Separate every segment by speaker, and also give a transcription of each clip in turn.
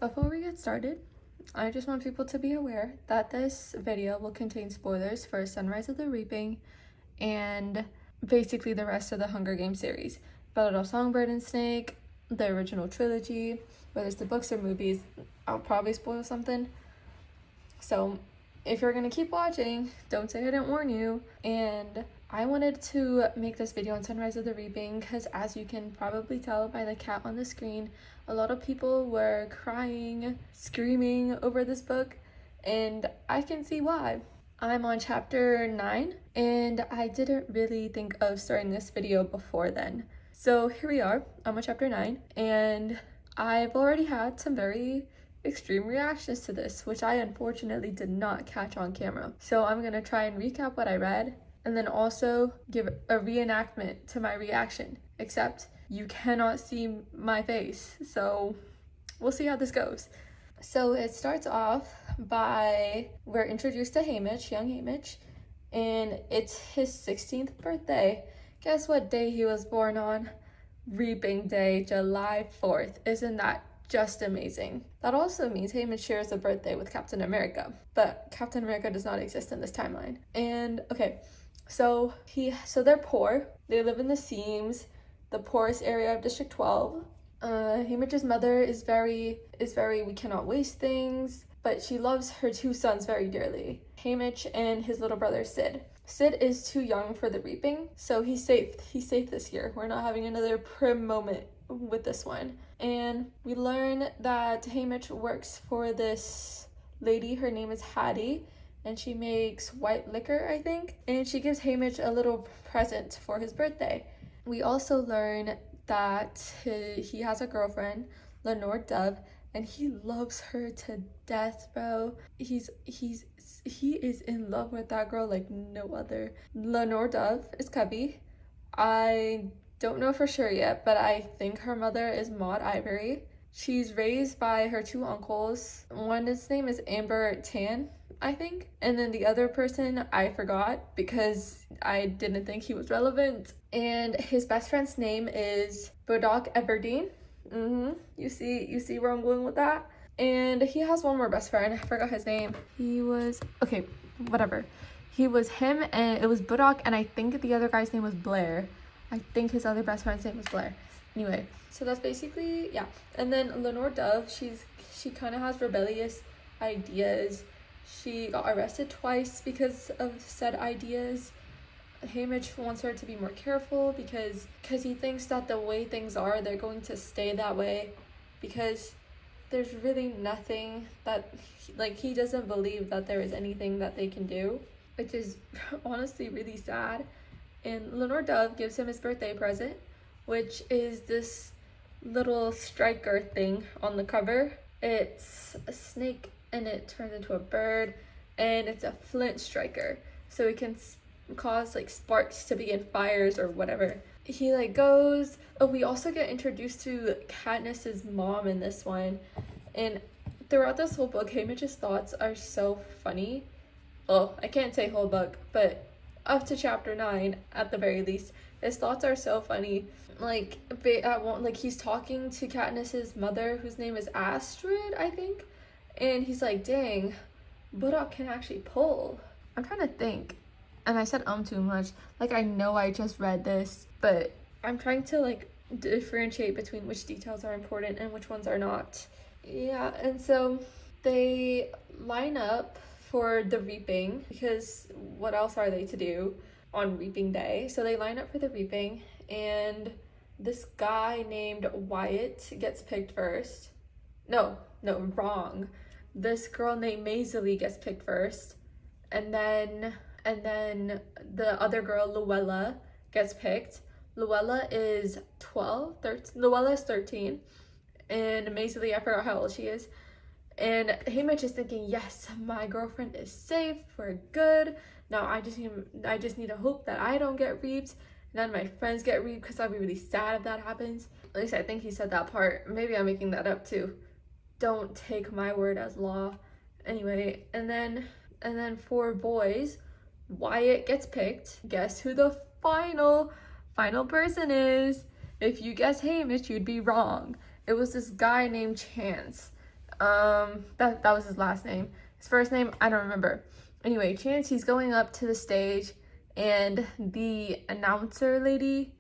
Speaker 1: Before we get started, I just want people to be aware that this video will contain spoilers for Sunrise of the Reaping and basically the rest of the Hunger Games series. Belle Songbird and Snake, the original trilogy, whether it's the books or movies, I'll probably spoil something. So if you're gonna keep watching, don't say I didn't warn you. And I wanted to make this video on Sunrise of the Reaping because, as you can probably tell by the cat on the screen, a lot of people were crying, screaming over this book, and I can see why. I'm on chapter 9, and I didn't really think of starting this video before then. So here we are, I'm on chapter 9, and I've already had some very extreme reactions to this, which I unfortunately did not catch on camera. So I'm gonna try and recap what I read, and then also give a reenactment to my reaction, except you cannot see my face, so we'll see how this goes. So it starts off by, we're introduced to Haymitch, young Haymitch, and it's his 16th birthday. Guess what day he was born on? Reaping Day, July 4th. Isn't that just amazing? That also means Haymitch shares a birthday with Captain America, but Captain America does not exist in this timeline. And okay, so they're poor. They live in the seams, the poorest area of District 12. Haymitch's mother is very, we cannot waste things, but she loves her two sons very dearly, Haymitch and his little brother Sid. Sid is too young for the reaping, so he's safe this year. We're not having another prim moment with this one. And we learn that Haymitch works for this lady, her name is Hattie, and she makes white liquor, I think, and she gives Haymitch a little present for his birthday. We also learn that he has a girlfriend, Lenore Dove, and he loves her to death, bro. He is in love with that girl like no other. Lenore Dove is Cubby. I don't know for sure yet, but I think her mother is Maud Ivory. She's raised by her two uncles. His name is Amber Tan, I think, and then the other person I forgot because I didn't think he was relevant. And his best friend's name is Bodoc Everdeen. You see where I'm going with that? And he has one more best friend. I forgot his name. He was him, and it was Bodoc, and I think the other guy's name was Blair. I think his other best friend's name was Blair. Anyway, so that's basically, yeah. And then Lenore Dove, she kind of has rebellious ideas. She got arrested twice because of said ideas. Haymitch wants her to be more careful because he thinks that the way things are, they're going to stay that way, because there's really nothing that, he doesn't believe that there is anything that they can do, which is honestly really sad. And Lenore Dove gives him his birthday present, which is this little striker thing on the cover. It's a snake and it turns into a bird, and it's a flint striker, so it can cause sparks to begin fires or whatever. He goes. Oh, we also get introduced to Katniss's mom in this one, and throughout this whole book, Haymitch's thoughts are so funny. Well, I can't say whole book, but up to chapter 9 at the very least, his thoughts are so funny. He's talking to Katniss's mother, whose name is Astrid, I think, and he's like, dang, Bodoc can actually pull. I'm trying to think, and I said too much. I know I just read this, but I'm trying to differentiate between which details are important and which ones are not. Yeah, and so they line up for the reaping, because what else are they to do on reaping day? So they line up for the reaping, and this guy named Wyatt gets picked first. No, wrong. This girl named Maisie gets picked first, and then the other girl, Luella, gets picked. Luella is 13. Luella is 13, and Maisie, I forgot how old she is. And Haymitch is thinking, yes, my girlfriend is safe, we're good. Now I just need to hope that I don't get reaped, none of my friends get reaped, because I'd be really sad if that happens. At least I think he said that part. Maybe I'm making that up too. Don't take my word as law. Anyway, and then for boys, Wyatt gets picked. Guess who the final person is? If you guess Haymitch, you'd be wrong. It was this guy named Chance. That was his last name. His first name, I don't remember. Anyway, Chance, he's going up to the stage, and the announcer lady,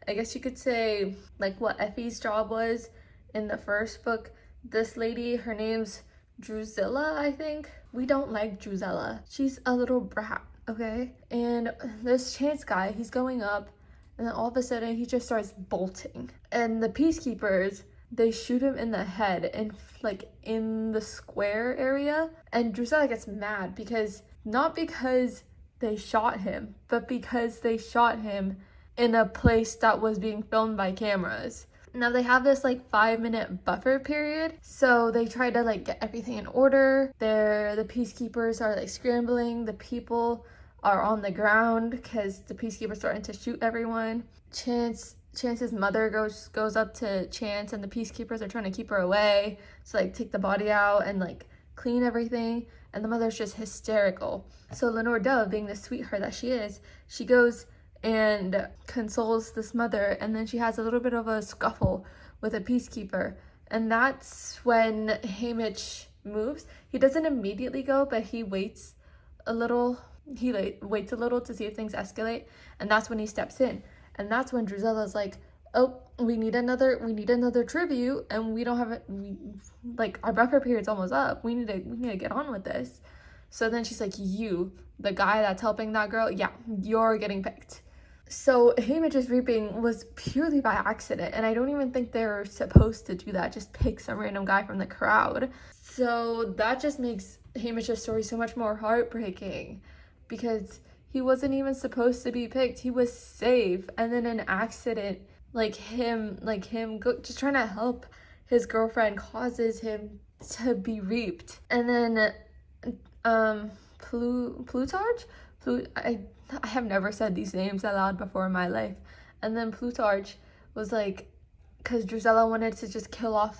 Speaker 1: I guess you could say, like what Effie's job was in the first book. This lady, her name's Drusilla, I think. We don't like Drusilla. She's a little brat, okay? And this Chance guy, he's going up, and then all of a sudden he just starts bolting. And the peacekeepers, they shoot him in the head and like in the square area. And Drusilla gets mad not because they shot him, but because they shot him in a place that was being filmed by cameras. Now they have this like 5-minute buffer period, so they try to like get everything in order. The peacekeepers are like scrambling, the people are on the ground because the peacekeepers are starting to shoot everyone. Chance's mother goes up to Chance, and the peacekeepers are trying to keep her away, so like take the body out and like clean everything, and the mother's just hysterical. So Lenore Dove, being the sweetheart that she is, she goes and consoles this mother, and then she has a little bit of a scuffle with a peacekeeper, and that's when Haymitch moves. He doesn't immediately go, but he waits a little. He waits a little to see if things escalate, and that's when he steps in. And that's when Drusilla's like, oh, we need another tribute, and we don't have it. Like, our buffer period's almost up. We need to get on with this. So then she's like, you, the guy that's helping that girl, yeah, you're getting picked. So Haymitch's reaping was purely by accident, and I don't even think they're supposed to do that, just pick some random guy from the crowd. So that just makes Haymitch's story so much more heartbreaking, because he wasn't even supposed to be picked. He was safe, and then an accident like him just trying to help his girlfriend causes him to be reaped. And then Plutarch, I have never said these names out loud before in my life. And then Plutarch was like, because Drusilla wanted to just kill off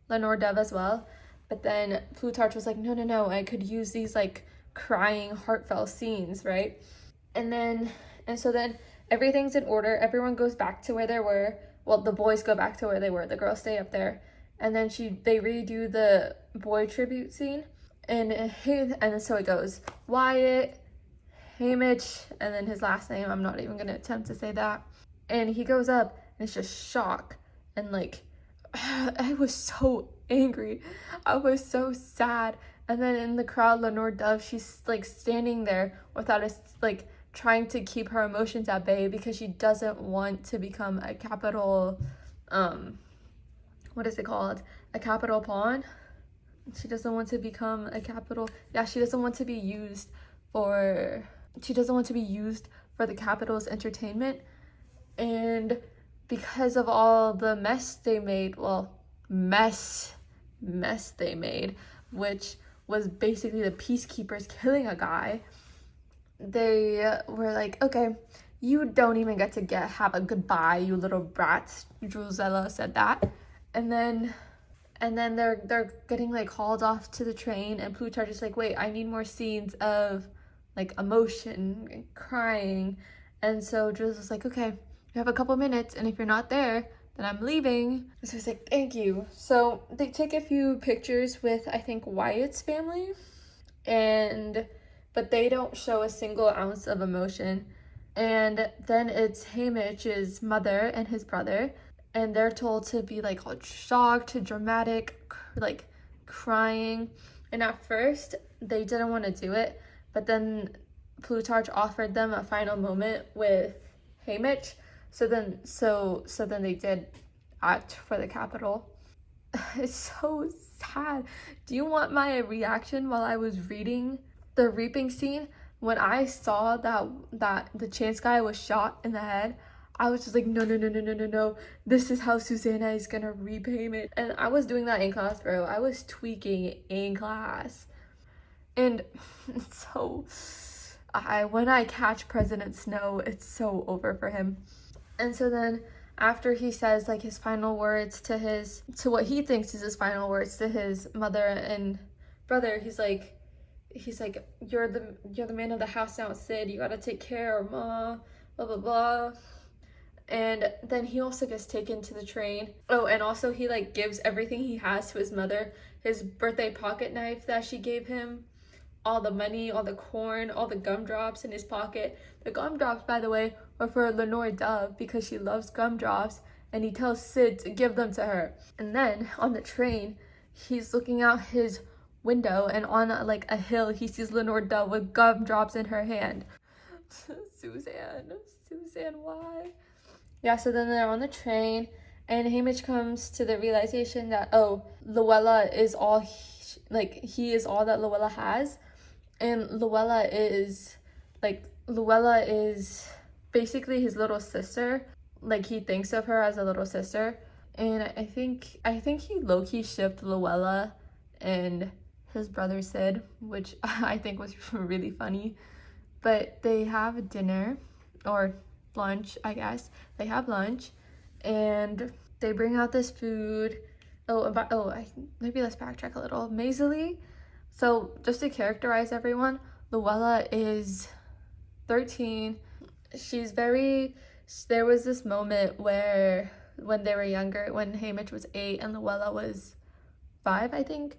Speaker 1: Lenore Dove as well, but then Plutarch was like, no, I could use these like crying, heartfelt scenes, right? And so then everything's in order. Everyone goes back to where they were. Well, the boys go back to where they were. The girls stay up there. And then they redo the boy tribute scene. And so it goes Wyatt, Haymitch, and then his last name, I'm not even going to attempt to say that. And he goes up, and it's just shock. And like, I was so angry. I was so sad. And then in the crowd, Lenore Dove, she's like standing there without us, like trying to keep her emotions at bay because she doesn't want to become a capital, what is it called? A capital pawn? She doesn't want to become a capital, she doesn't want to be used for the capital's entertainment. And because of all the mess they made, they made, which was basically the peacekeepers killing a guy, they were like, okay, you don't even get to have a goodbye, you little brats. Drusilla said that. And then they're getting like hauled off to the train, and Plutarch is like, wait, I need more scenes of like emotion and crying. And so Drusilla's like, okay, you have a couple minutes, and if you're not there, then I'm leaving. So he's like, thank you. So they take a few pictures with, I think, Wyatt's family, but they don't show a single ounce of emotion. And then it's Haymitch's mother and his brother, and they're told to be like all shocked, dramatic, like crying. And at first they didn't want to do it, but then Plutarch offered them a final moment with Haymitch. So then they did act for the capital. It's so sad. Do you want my reaction while I was reading the reaping scene? When I saw that the Chance guy was shot in the head, I was just like, no. This is how Susanna is gonna repay me. And I was doing that in class, bro. I was tweaking in class. And so, when I catch President Snow, it's so over for him. And so then after he says like his final words to what he thinks is his final words to his mother and brother, he's like, you're the man of the house now, Sid. You gotta take care of Ma, blah, blah, blah. And then he also gets taken to the train. Oh, and also he like gives everything he has to his mother. His birthday pocket knife that she gave him, all the money, all the corn, all the gumdrops in his pocket. The gumdrops, by the way, are for Lenore Dove because she loves gumdrops, and he tells Sid to give them to her. And then on the train, he's looking out his window, and on like a hill, he sees Lenore Dove with gumdrops in her hand. Suzanne, why? Yeah, so then they're on the train, and Hamish comes to the realization that, oh, Luella is all, he is all that Luella has. And Luella is basically his little sister. Like, he thinks of her as a little sister. And I think he low-key shipped Luella and his brother Sid, which I think was really funny. But they have dinner, or lunch, I guess. They have lunch, and they bring out this food. Maybe let's backtrack a little. Maisily, so just to characterize everyone, Luella is 13. There was this moment where, when they were younger, when Hamish was 8 and Luella was 5, I think,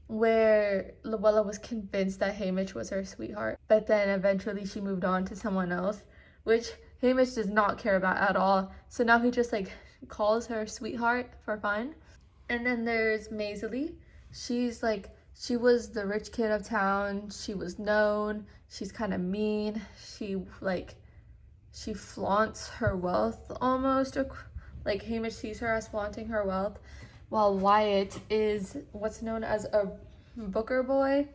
Speaker 1: where Luella was convinced that Hamish was her sweetheart, but then eventually she moved on to someone else, which Hamish does not care about at all. So now he just like calls her sweetheart for fun. And then there's Maisily. She was the rich kid of town. She was known. She's kind of mean. She flaunts her wealth almost. Like, Hamish sees her as flaunting her wealth, while Wyatt is what's known as a Brooker boy.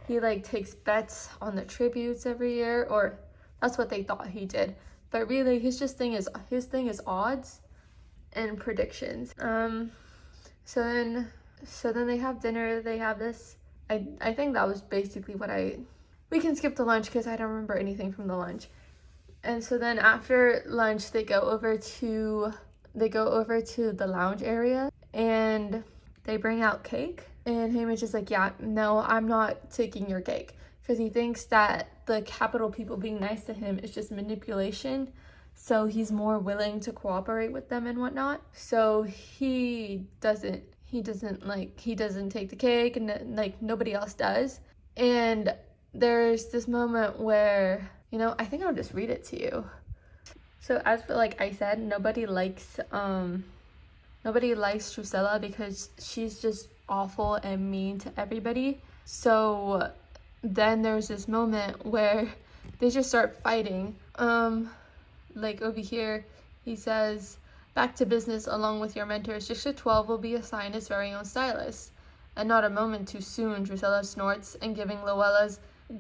Speaker 1: He like takes bets on the tributes every year, or that's what they thought he did. But really, his thing is odds and predictions. So then they have dinner. They have this. I think that was basically we can skip the lunch because I don't remember anything from the lunch. And so then after lunch, they go over to the lounge area, and they bring out cake. And Hamish is like, yeah, no, I'm not taking your cake, because he thinks that the Capitol people being nice to him is just manipulation. So he's more willing to cooperate with them and whatnot. So he doesn't take the cake, and like nobody else does. And there's this moment where, I think I'll just read it to you. So as for, like I said, nobody likes Drusilla because she's just awful and mean to everybody. So then there's this moment where they just start fighting. Like over here, he says, "Back to business along with your mentors. District 12 will be assigned its very own stylist." And not a moment too soon, Drusilla snorts, and giving Luella's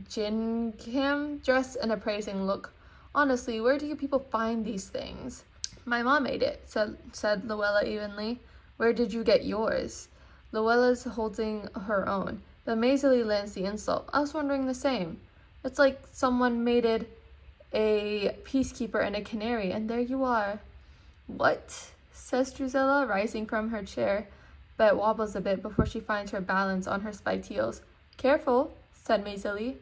Speaker 1: gingham dress an appraising look. "Honestly, where do you people find these things?" "My mom made it," said Luella evenly. "Where did you get yours?" Luella's holding her own, but Maisily lands the insult. "I was wondering the same. It's like someone mated a peacekeeper and a canary, and there you are." "What?" says Drusilla, rising from her chair, but wobbles a bit before she finds her balance on her spiked heels. "Careful," said Maisily.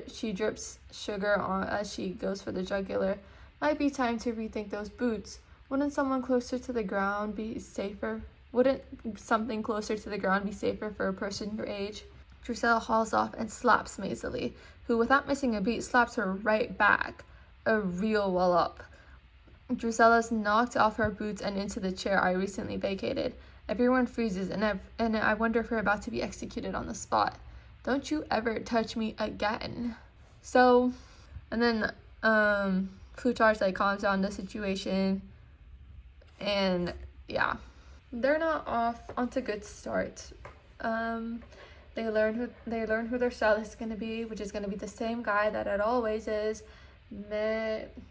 Speaker 1: She drips sugar on as she goes for the jugular. "Might be time to rethink those boots. Wouldn't something closer to the ground be safer for a person your age?" Drusilla hauls off and slaps Maisily, who, without missing a beat, slaps her right back. A real wallop. Drusilla's knocked off her boots and into the chair I recently vacated. Everyone freezes, and I wonder if we're about to be executed on the spot. "Don't you ever touch me again." So, and then Plutarch calms down the situation, and yeah, they're not off onto good start. They learn who their stylist is going to be, which is going to be the same guy that it always is.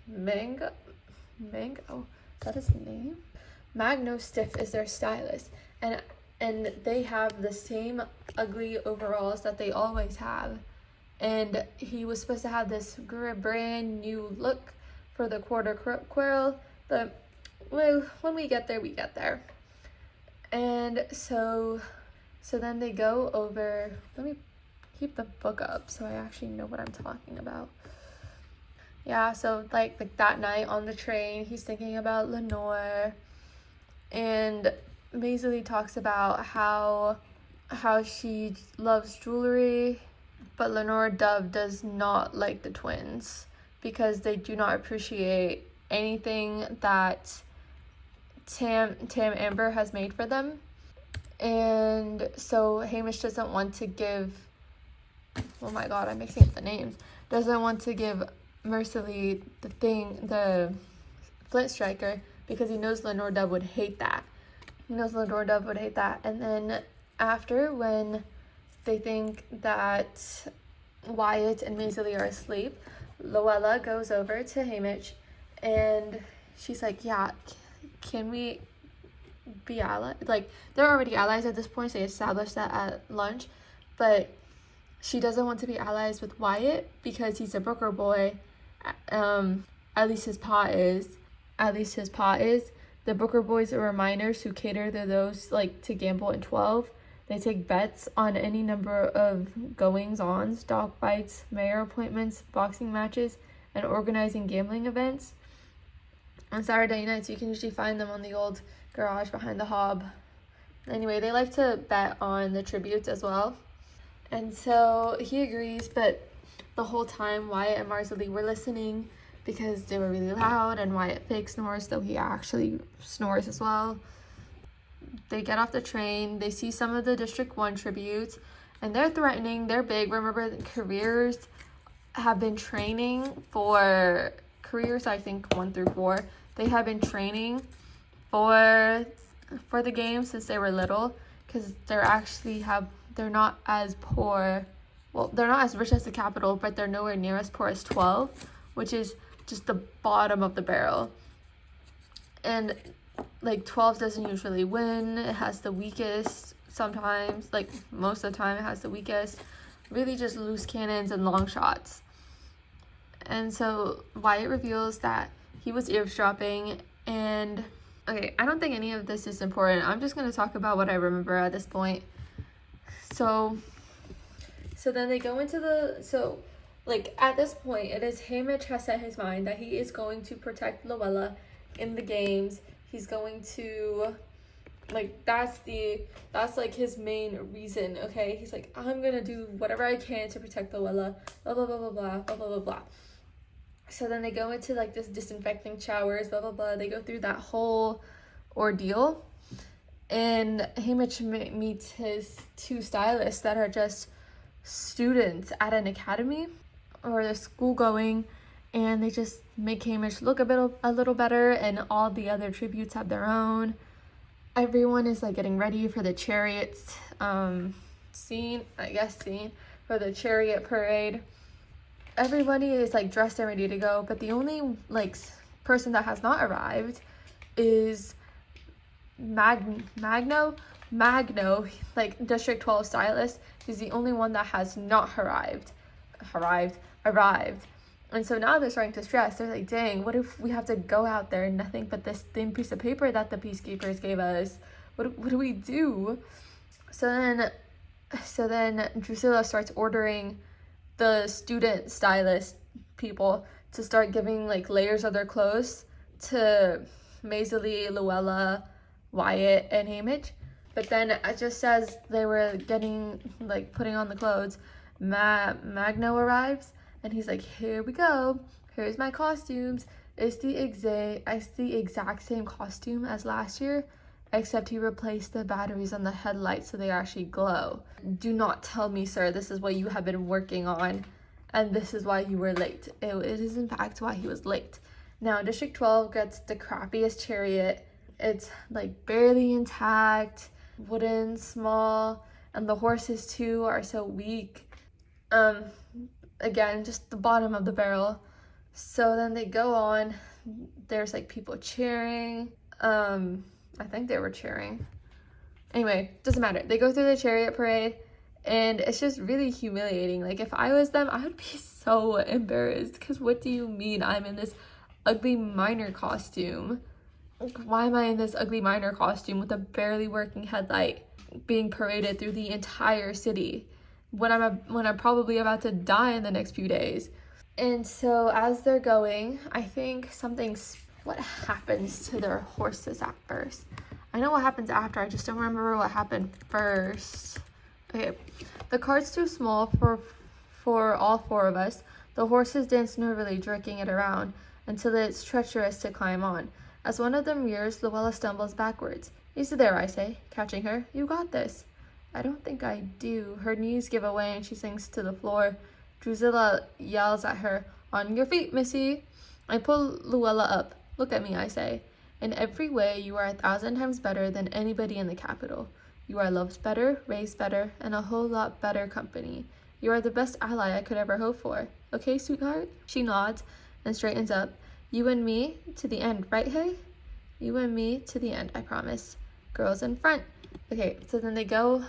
Speaker 1: Mango, is that his name? Magno Stiff is their stylist, and they have the same ugly overalls that they always have. And he was supposed to have this brand new look for the quarter quill, but when we get there, we get there. And so then they go over. Let me keep the book up so I actually know what I'm talking about. Yeah, so like that night on the train, he's thinking about Lenore, and Maisie talks about how she loves jewelry, but Lenore Dove does not like the twins because they do not appreciate anything that Tam Amber has made for them. And so Hamish doesn't want to give, oh my god, I'm mixing up the names, doesn't want to give Mercilessly the Flint Striker because he knows Lenore Dove would hate that. And then after, when they think that Wyatt and Maisie are asleep, Luella goes over to Hamish and she's like, yeah, can we be allies? Like, they're already allies at this point, so they established that at lunch, but she doesn't want to be allies with Wyatt because he's a Brooker boy. At least his pa is. The Brooker boys are minors who cater to those like to gamble in 12. They take bets on any number of goings-ons, dog fights, mayor appointments, boxing matches, and organizing gambling events. On Saturday nights, you can usually find them on the old garage behind the hob. Anyway, they like to bet on the tributes as well. And so he agrees, but the whole time Wyatt and Marcelly were listening because they were really loud, and Wyatt fake snores, though he actually snores as well. They get off the train, they see some of the District 1 tributes, and they're threatening, they're big. Remember, the careers have been training for, careers I think 1 through 4, they have been training for the game since they were little, because they're not as poor, well, they're not as rich as the capital, but they're nowhere near as poor as 12, which is just the bottom of the barrel. And like 12 doesn't usually win. It has the weakest sometimes, like most of the time it has the weakest, really just loose cannons and long shots. And so Wyatt reveals that he was eavesdropping, and okay, I don't think any of this is important. I'm just going to talk about what I remember at this point. So then they go into like at this point, it is Hamish has set his mind that he is going to protect Luella in the games. He's going to, like, that's like his main reason, okay? He's like, I'm gonna do whatever I can to protect Luella, blah blah blah blah blah blah blah blah blah. So then they go into like this disinfecting showers, blah blah blah. They go through that whole ordeal, and Hamish meets his 2 stylists that are just students at an academy, or they're school going, and they just make Hamish look a little better, and all the other tributes have their own. Everyone is like getting ready for the chariots scene for the chariot parade. Everybody is like dressed and ready to go, but the only like person that has not arrived is Magno, like District 12 stylist. He's the only one that has not arrived. And so now they're starting to stress. They're like, dang, what if we have to go out there and nothing but this thin piece of paper that the peacekeepers gave us? What do we do? So then Drusilla starts ordering the student stylist people to start giving like layers of their clothes to Maisie, Luella, Wyatt, and Hamish. But then just as they were getting like putting on the clothes, Magno arrives, and he's like, here we go, here's my costumes. It's the exact same costume as last year, except he replaced the batteries on the headlights so they actually glow. Do not tell me, sir, this is what you have been working on, and this is why you were late. It is in fact why he was late. Now District 12 gets the crappiest chariot. It's like barely intact, wooden, small, and the horses too are so weak. Again, just the bottom of the barrel. So then they go on, there's like people cheering. I think they were cheering. Anyway, doesn't matter. They go through the chariot parade, and it's just really humiliating. Like, if I was them, I would be so embarrassed, because what do you mean I'm in this ugly miner costume? Like, why am I in this ugly miner costume with a barely working headlight being paraded through the entire city when I'm probably about to die in the next few days? And so as they're going, I think what happens to their horses at first? I know what happens after, I just don't remember what happened first. Okay, the cart's too small for all four of us. The horses dance nervously, jerking it around until it's treacherous to climb on. As one of them rears, Luella stumbles backwards. Easy there, I say, catching her. You got this. I don't think I do. Her knees give away and she sinks to the floor. Drusilla yells at her, on your feet, missy. I pull Luella up. Look at me, I say. In every way, you are 1,000 times better than anybody in the capital. You are loved better, raised better, and a whole lot better company. You are the best ally I could ever hope for. Okay, sweetheart? She nods and straightens up. You and me to the end, right, hey? You and me to the end, I promise. Girls in front. Okay, so then they go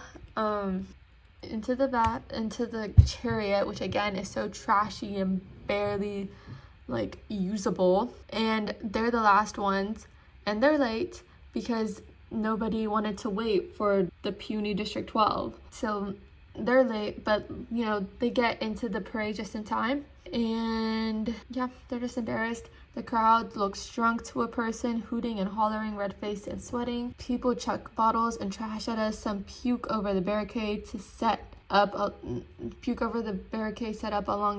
Speaker 1: into the chariot, which again is so trashy and barely like usable, and they're the last ones, and they're late because nobody wanted to wait for the puny District 12. So they're late, but you know, they get into the parade just in time, and yeah, they're just embarrassed. The crowd looks drunk to a person, hooting and hollering, red-faced and sweating. People chuck bottles and trash at us. Some puke over the barricade set up along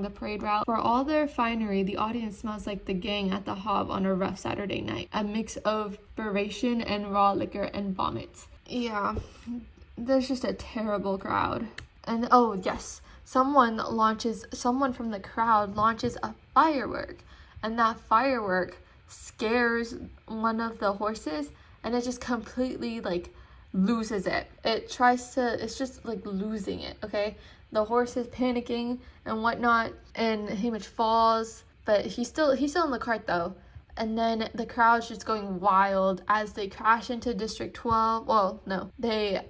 Speaker 1: the parade route. For all their finery, the audience smells like the gang at the Hob on a rough Saturday night. A mix of beration and raw liquor and vomit. Yeah, there's just a terrible crowd. And oh yes, someone from the crowd launches a firework. And that firework scares one of the horses, and it just completely like loses it. It's just like losing it, okay? The horse is panicking and whatnot, and Hamish falls, but he's still in the cart though. And then the crowd's just going wild as they crash into District 12. Well, no, they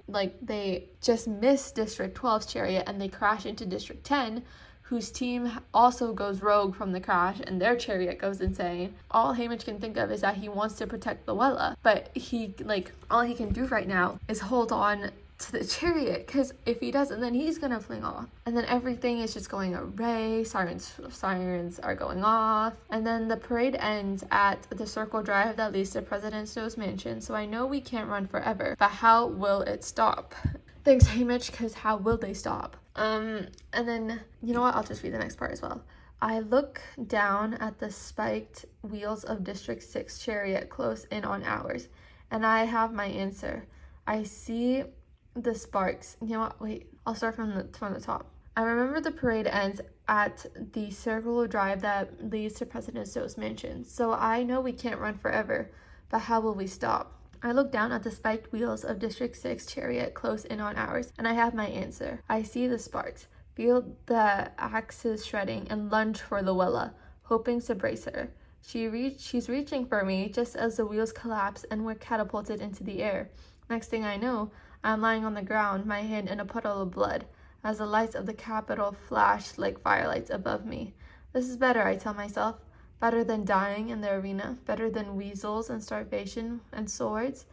Speaker 1: just miss District 12's chariot and they crash into District 10, whose team also goes rogue from the crash, and their chariot goes insane. All Hamish can think of is that he wants to protect Luella, but all he can do right now is hold on to the chariot, because if he doesn't, then he's gonna fling off. And then everything is just going array, sirens are going off, and then the parade ends at the circle drive that leads to President Snow's mansion. So I know we can't run forever, but how will it stop? Thanks, Hamish, because how will they stop? And then, you know what, I'll just read the next part as well. I look down at the spiked wheels of District 6 chariot close in on ours, and I have my answer. I see the sparks. You know what, wait, I'll start from the top. I remember the parade ends at the circle drive that leads to President Snow's mansion, so I know we can't run forever, but how will we stop? I look down at the spiked wheels of District 6 chariot close in on ours, and I have my answer. I see the sparks, feel the axes shredding, and lunge for Luella, hoping to brace her. She's reaching for me just as the wheels collapse and we're catapulted into the air. Next thing I know, I'm lying on the ground, my hand in a puddle of blood, as the lights of the Capitol flash like firelights above me. This is better, I tell myself. Better than dying in the arena, better than weasels and starvation and swords.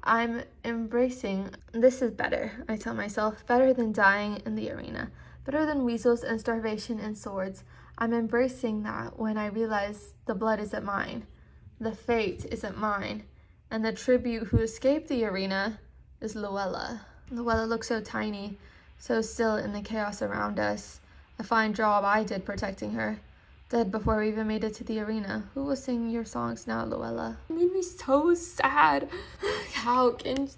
Speaker 1: This is better, I tell myself, better than dying in the arena, better than weasels and starvation and swords. I'm embracing that when I realize the blood isn't mine, the fate isn't mine, and the tribute who escaped the arena is Luella. Luella looks so tiny, so still in the chaos around us. A fine job I did protecting her. Dead before we even made it to the arena. Who will sing your songs now, Luella? It made me so sad. How can,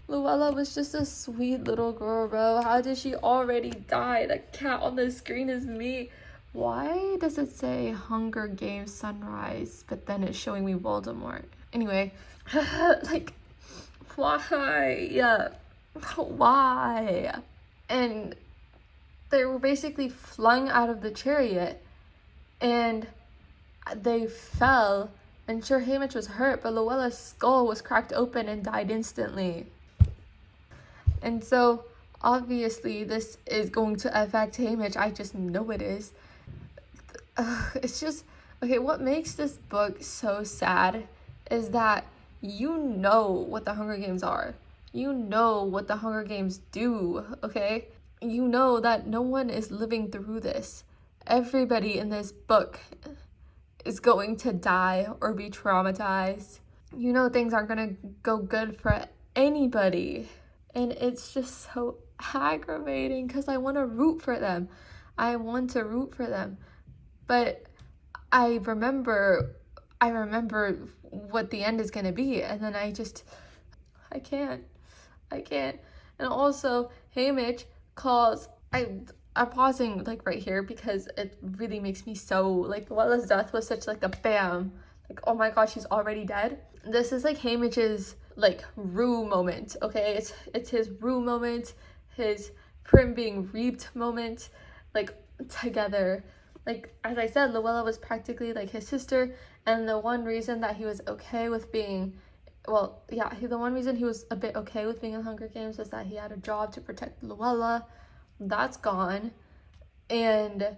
Speaker 1: Luella was just a sweet little girl, bro. How did she already die? The cat on the screen is me. Why does it say Hunger Games Sunrise, but then it's showing me Voldemort? Anyway, why? Why? And they were basically flung out of the chariot, and they fell, and sure, Hamish was hurt, but Luella's skull was cracked open and died instantly. And so obviously this is going to affect Hamish. I just know it is. It's just, okay, what makes this book so sad is that you know what the Hunger Games are. You know what the Hunger Games do, okay? You know that no one is living through this. everybody in this book is going to die or be traumatized. You know things aren't gonna go good for anybody. And it's just so aggravating because I want to root for them. I want to root for them. But I remember what the end is gonna be, and then I can't. And also, Hamish calls, I'm pausing like right here because it really makes me so, like, Luella's death was such like a bam, like, oh my gosh, she's already dead. This is like Hamish's like Rue moment, okay? It's his Rue moment, his Prim being reaped moment, like together. Like, as I said, Luella was practically like his sister, and the one reason that he was okay with being, well, yeah, the one reason he was a bit okay with being in Hunger Games was that he had a job to protect Luella. That's gone, and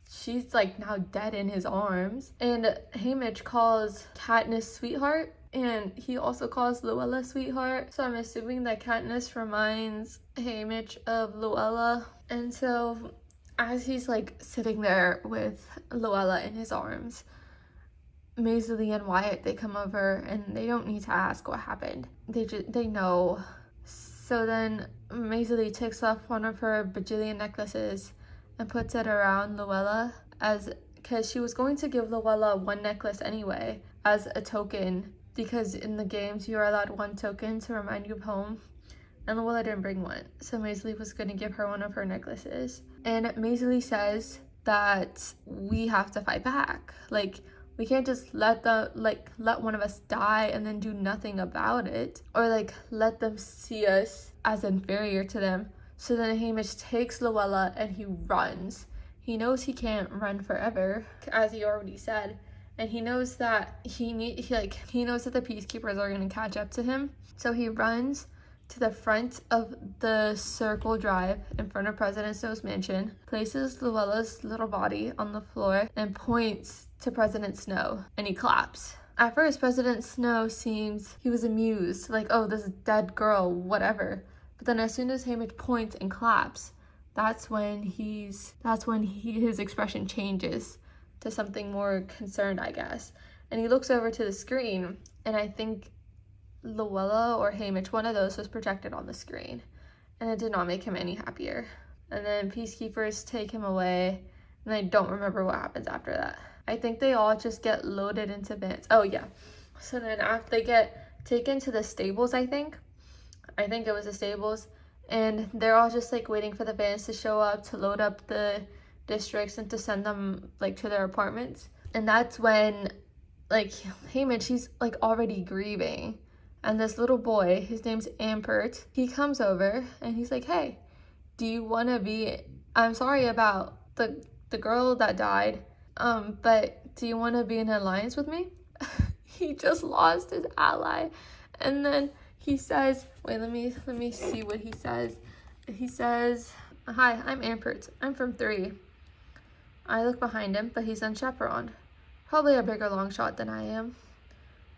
Speaker 1: she's like now dead in his arms. And Hamish calls Katniss sweetheart, and he also calls Luella sweetheart. So I'm assuming that Katniss reminds Hamish of Luella. And so as he's like sitting there with Luella in his arms, Maisie and Wyatt, they come over, and they don't need to ask what happened. They know. So then Maisie takes off one of her bajillion necklaces and puts it around Luella, because she was going to give Luella one necklace anyway as a token, because in the games you are allowed one token to remind you of home, and Luella didn't bring one. So Maisie was going to give her one of her necklaces. And Maisie says that we have to fight back. Like, we can't just let one of us die and then do nothing about it, or like let them see us as inferior to them. So then Hamish takes Luella and he runs. He knows he can't run forever, as he already said, and he knows that he knows that the peacekeepers are going to catch up to him. So he runs to the front of the circle drive in front of President Snow's mansion, places Luella's little body on the floor, and points to President Snow, and he claps. At first, President Snow he was amused, like, oh, this dead girl, whatever. But then as soon as Hamish points and claps, that's when his expression changes to something more concerned, I guess. And he looks over to the screen, and I think Luella or Hamish, one of those, was projected on the screen, and it did not make him any happier. And then peacekeepers take him away, and I don't remember what happens after that. I think they all just get loaded into vans. Oh yeah. So then after they get taken to the stables, I think it was the stables, and they're all just like waiting for the vans to show up to load up the districts and to send them like to their apartments. And that's when like Hamish, he's like already grieving. And this little boy, his name's Ampert, he comes over and he's like, hey, do you want to be, I'm sorry about the girl that died, but do you want to be in an alliance with me? He just lost his ally. And then he says, wait, let me see what he says. He says, hi, I'm Ampert. I'm from 3. I look behind him, but he's unchaperoned. Probably a bigger long shot than I am.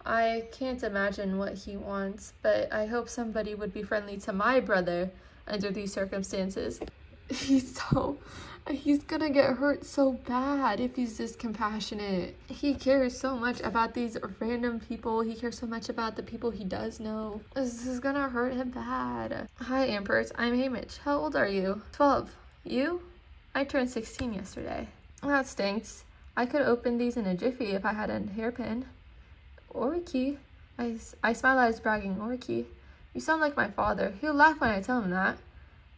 Speaker 1: I can't imagine what he wants, but I hope somebody would be friendly to my brother under these circumstances. He's gonna get hurt so bad if he's this compassionate. He cares so much about these random people. He cares so much about the people he does know. This is gonna hurt him bad. Hi, Ampert. I'm Hamish. How old are you? 12. You? I turned 16 yesterday. That stinks. I could open these in a jiffy if I had a hairpin. Orky. I smile at his bragging. Orky. You sound like my father. He'll laugh when I tell him that.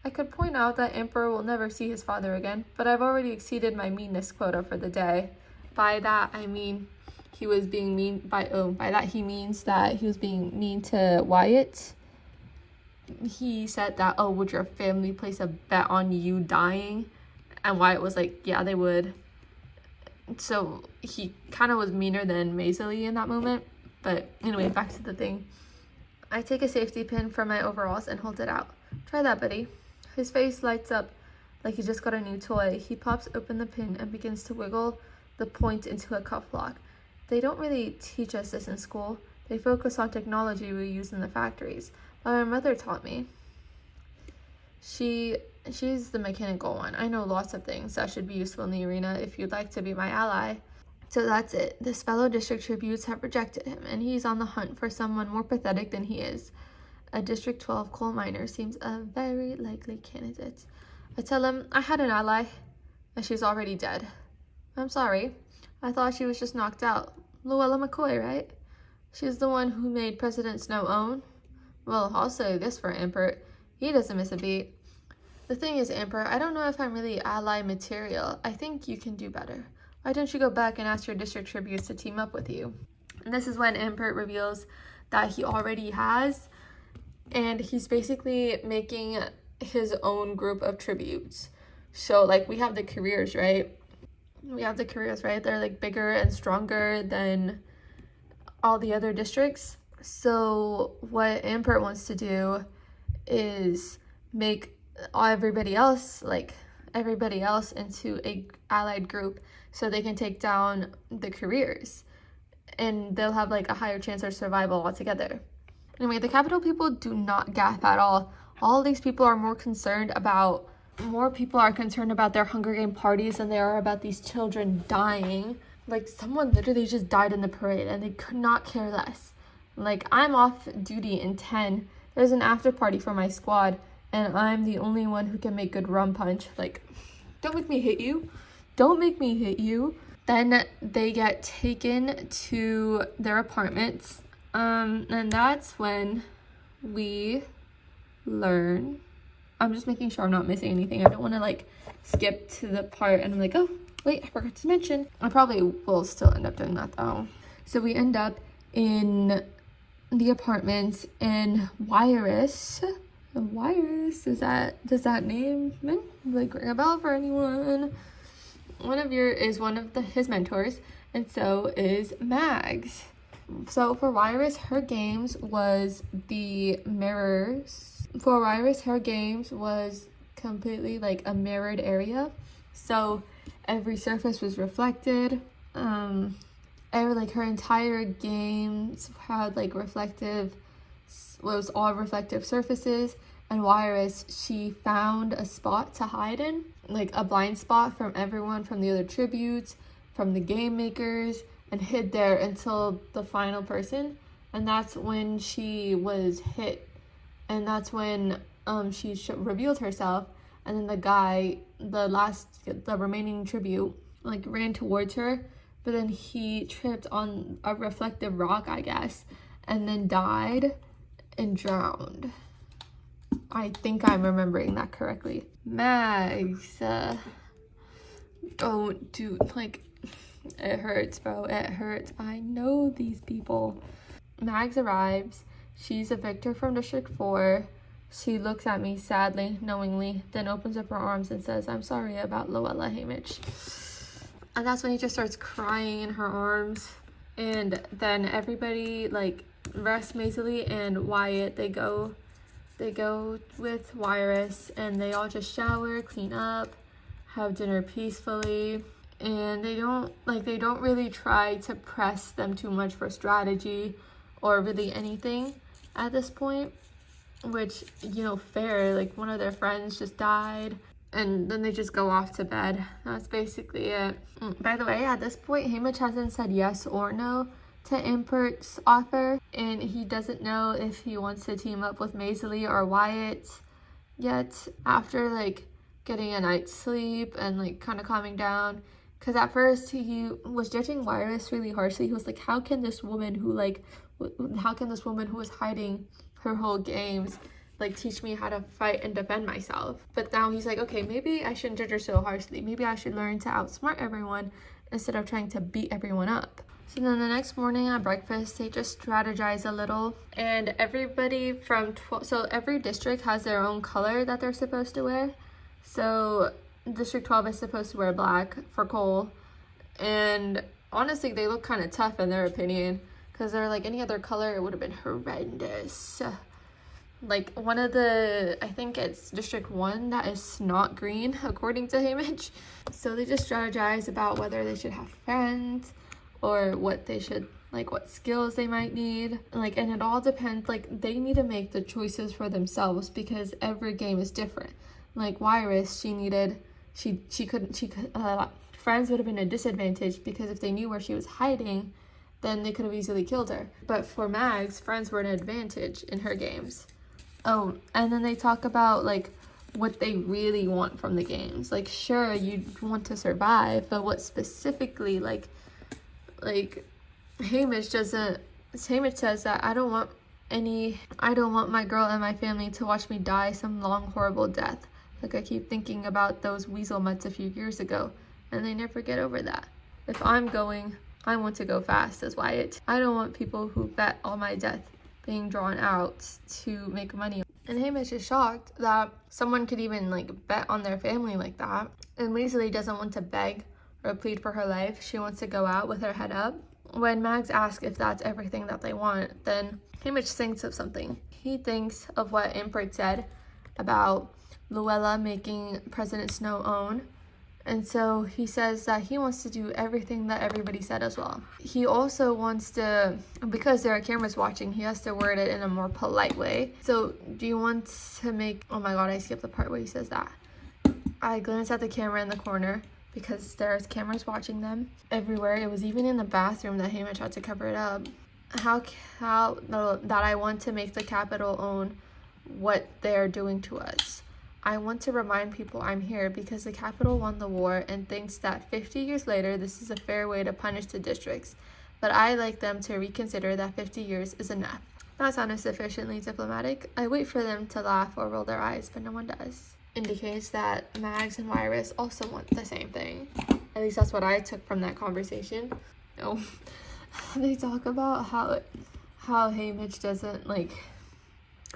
Speaker 1: I could point out that Emperor will never see his father again, but I've already exceeded my meanness quota for the day. By that, I mean he was being mean. By that he means that he was being mean to Wyatt. He said that, oh, would your family place a bet on you dying? And Wyatt was like, yeah, they would. So he kind of was meaner than Maisie in that moment. But anyway, back to the thing. I take a safety pin from my overalls and hold it out. Try that, buddy. His face lights up like he just got a new toy. He pops open the pin and begins to wiggle the point into a cuff lock. They don't really teach us this in school. They focus on technology we use in the factories. But my mother taught me. She she's the mechanical one. I know lots of things that should be useful in the arena if you'd like to be my ally. So that's it. This fellow district tributes have rejected him, and he's on the hunt for someone more pathetic than he is. A District 12 coal miner seems a very likely candidate. I tell him I had an ally, and she's already dead. I'm sorry. I thought she was just knocked out. Luella McCoy, right? She's the one who made President Snow own. Well, I'll say this for Ampert. He doesn't miss a beat. The thing is, Ampert, I don't know if I'm really ally material. I think you can do better. Why don't you go back and ask your district tributes to team up with you? And this is when Ampert reveals that he already has, and he's basically making his own group of tributes. So, like, we have the careers, right? They're, like, bigger and stronger than all the other districts. So, what Ampert wants to do is make everybody else into a allied group so they can take down the careers, and they'll have like a higher chance of survival altogether. Anyway, the capital people do not gap at all. All these people are more people are concerned about their Hunger Game parties than they are about these children dying. Like, someone literally just died in the parade and they could not care less. Like, I'm off duty in 10. There's an after party for my squad, and I'm the only one who can make good rum punch. Like, don't make me hit you. Don't make me hit you. Then they get taken to their apartments. And that's when we learn. I'm just making sure I'm not missing anything. I don't want to like skip to the part and I'm like, oh, wait, I forgot to mention. I probably will still end up doing that though. So we end up in the apartments in Wirus. Does that name like ring a bell for anyone? One of his mentors, and so is Mags. So for Wirus, her games was the mirrors. For Wirus, her games was completely like a mirrored area. So every surface was reflected. Her entire games had like was all reflective surfaces. And Wirus, she found a spot to hide in, like a blind spot from everyone, from the other tributes, from the game makers, and hid there until the final person. And that's when she was hit, and that's when she revealed herself. And then the guy, the remaining tribute, like ran towards her, but then he tripped on a reflective rock, I guess, and then died and drowned. I think I'm remembering that correctly. Mags, oh dude, like, it hurts, bro, it hurts. I know these people. Mags arrives. She's a victor from District 4. She looks at me sadly, knowingly, then opens up her arms and says, I'm sorry about Luella Haymitch. And that's when he just starts crying in her arms. And then everybody, like, Russ, Maisley, and Wyatt, they go with Wirus, and they all just shower, clean up, have dinner peacefully. And they don't really try to press them too much for strategy or really anything at this point, which, you know, fair. Like, one of their friends just died, and then they just go off to bed. That's basically it. By the way, at this point, Haymitch hasn't said yes or no to Ampert's offer, and he doesn't know if he wants to team up with Maisley or Wyatt yet, after like getting a night's sleep and like kind of calming down. Because at first he was judging Wirus really harshly. He was like, how can this woman who was hiding her whole games like teach me how to fight and defend myself? But now he's like, okay, maybe I shouldn't judge her so harshly. Maybe I should learn to outsmart everyone instead of trying to beat everyone up. So then the next morning at breakfast, they just strategize a little, and everybody so every district has their own color that they're supposed to wear. So District 12 is supposed to wear black for Cole, and honestly, they look kind of tough in their opinion, because they're like, any other color, it would have been horrendous. Like, I think it's District 1 that is not green, according to Haymitch. So they just strategize about whether they should have friends, or what skills they might need. Like, and it all depends, like, they need to make the choices for themselves, because every game is different. like Iris, friends would have been a disadvantage because if they knew where she was hiding, then they could have easily killed her. But for Mags, friends were an advantage in her games. Oh, and then they talk about like what they really want from the games. Like, sure, you want to survive, but what specifically? Like Hamish says that I don't want my girl and my family to watch me die some long horrible death. Like, I keep thinking about those weasel mutts a few years ago, and they never get over that. If I'm going, I want to go fast, says Wyatt. I don't want people who bet on my death being drawn out to make money. And Hamish is shocked that someone could even like bet on their family like that. And Weasley doesn't want to beg or plead for her life. She wants to go out with her head up. When Mags asks if that's everything that they want, then Hamish thinks of something. He thinks of what Imprint said about Luella making President Snow own. And so he says that he wants to do everything that everybody said as well. He also wants to, because there are cameras watching, he has to word it in a more polite way. So do you want to make, oh my god, I skipped the part where he says that. I glanced at the camera in the corner because there's cameras watching them everywhere. It was even in the bathroom that Hamish had to cover it up. That I want to make the Capitol own what they're doing to us. I want to remind people I'm here because the Capitol won the war and thinks that 50 years later this is a fair way to punish the districts. But I like them to reconsider that 50 years is enough. That sounded sufficiently diplomatic. I wait for them to laugh or roll their eyes, but no one does. Indicates that Mags and Iris also want the same thing. At least that's what I took from that conversation. Oh, they talk about how Hamish doesn't like.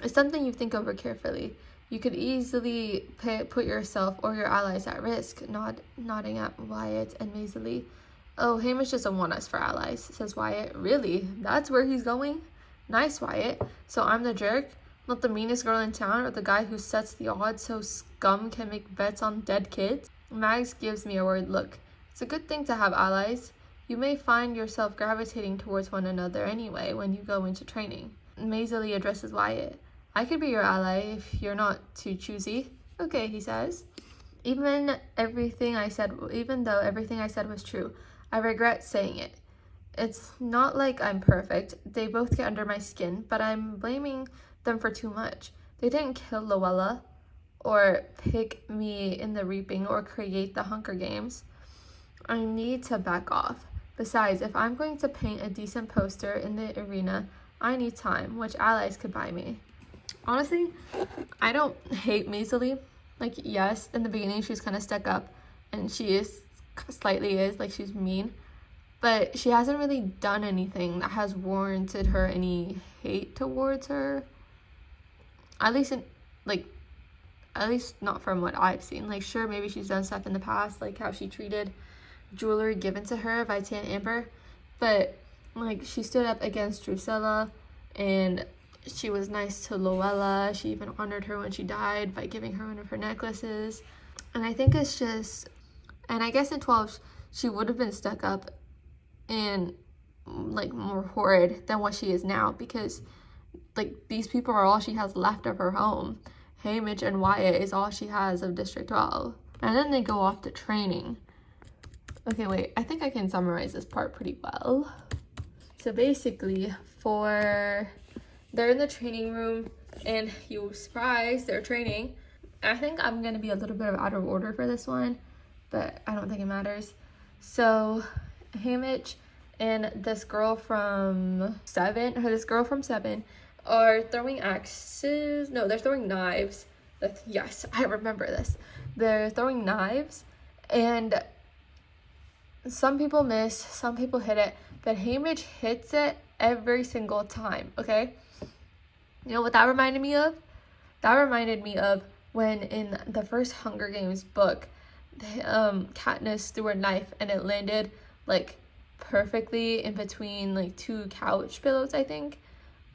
Speaker 1: It's something you think over carefully. You could easily put yourself or your allies at risk, nodding at Wyatt and Maisie. Oh, Hamish doesn't want us for allies, says Wyatt. Really? That's where he's going? Nice, Wyatt. So I'm the jerk? Not the meanest girl in town or the guy who sets the odds so scum can make bets on dead kids? Mags gives me a worried look. It's a good thing to have allies. You may find yourself gravitating towards one another anyway when you go into training. Maisie addresses Wyatt. I could be your ally if you're not too choosy. Okay, he says. Even though everything I said was true, I regret saying it. It's not like I'm perfect. They both get under my skin, but I'm blaming them for too much. They didn't kill Luella or pick me in the reaping or create the Hunger Games. I need to back off. Besides, if I'm going to paint a decent poster in the arena, I need time, which allies could buy me. Honestly, I don't hate Maisie. Like, yes, in the beginning she's kind of stuck up, and she slightly is, like, she's mean. But she hasn't really done anything that has warranted her any hate towards her. At least not from what I've seen. Like, sure, maybe she's done stuff in the past, like how she treated jewelry given to her by Tan Amber. But, like, she stood up against Drusilla, and she was nice to Luella. She even honored her when she died by giving her one of her necklaces. And I think it's just, and I guess in 12 she would have been stuck up and like more horrid than what she is now, because like these people are all she has left of her home. Hamish and Wyatt is all she has of District 12. And then they go off to training. Okay, wait, I think I can summarize this part pretty well. So basically, they're in the training room, and you surprise, they're training. I think I'm gonna be a little bit out of order for this one, but I don't think it matters. So Hamish and this girl from 7 are throwing axes. No, they're throwing knives. Yes, I remember this. They're throwing knives, and some people miss, some people hit it, but Hamish hits it every single time, okay? You know what that reminded me of? That reminded me of when in the first Hunger Games book, Katniss threw a knife and it landed like perfectly in between like 2 couch pillows, I think.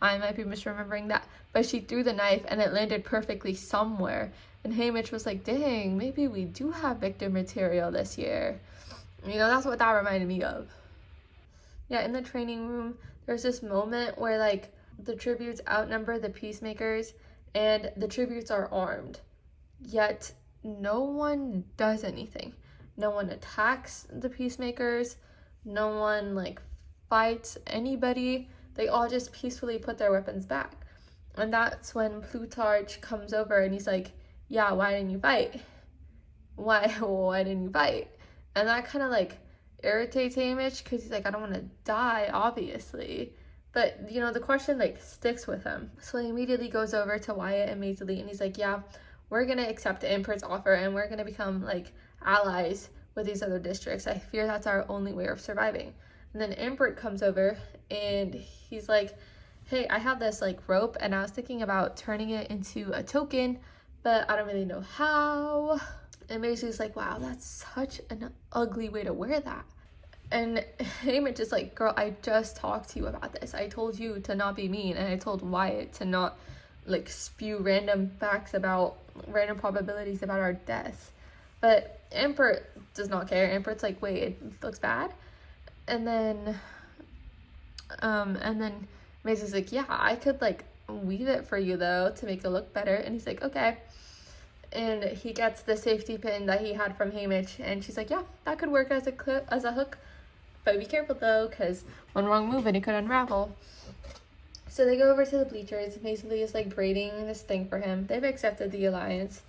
Speaker 1: I might be misremembering that. But she threw the knife and it landed perfectly somewhere. And Hamish was like, dang, maybe we do have victim material this year. You know, that's what that reminded me of. Yeah, in the training room, there's this moment where like the tributes outnumber the peacemakers, and the tributes are armed. yet no one does anything. No one attacks the peacemakers, no one like fights anybody. They all just peacefully put their weapons back. And that's when Plutarch comes over and he's like, yeah, why didn't you fight? Why didn't you fight? And that kind of like irritates Hamish because he's like, I don't want to die, obviously. But, you know, the question like sticks with him. So he immediately goes over to Wyatt and Maisie and he's like, yeah, we're going to accept Impert's offer and we're going to become like allies with these other districts. I fear that's our only way of surviving. And then Impert comes over and he's like, hey, I have this like rope and I was thinking about turning it into a token, but I don't really know how. And Maisie's like, wow, that's such an ugly way to wear that. And Hamish is like, girl, I just talked to you about this. I told you to not be mean, and I told Wyatt to not like spew random facts about random probabilities about our deaths. But Impert does not care. Impert's like, wait, it looks bad. And then Maisie's like, yeah, I could like weave it for you though to make it look better. And he's like, okay. And he gets the safety pin that he had from Hamish, and she's like, yeah, that could work as a hook, but be careful though, because one wrong move and it could unravel. So they go over to the bleachers. Maisie is like braiding this thing for him. They've accepted the alliance,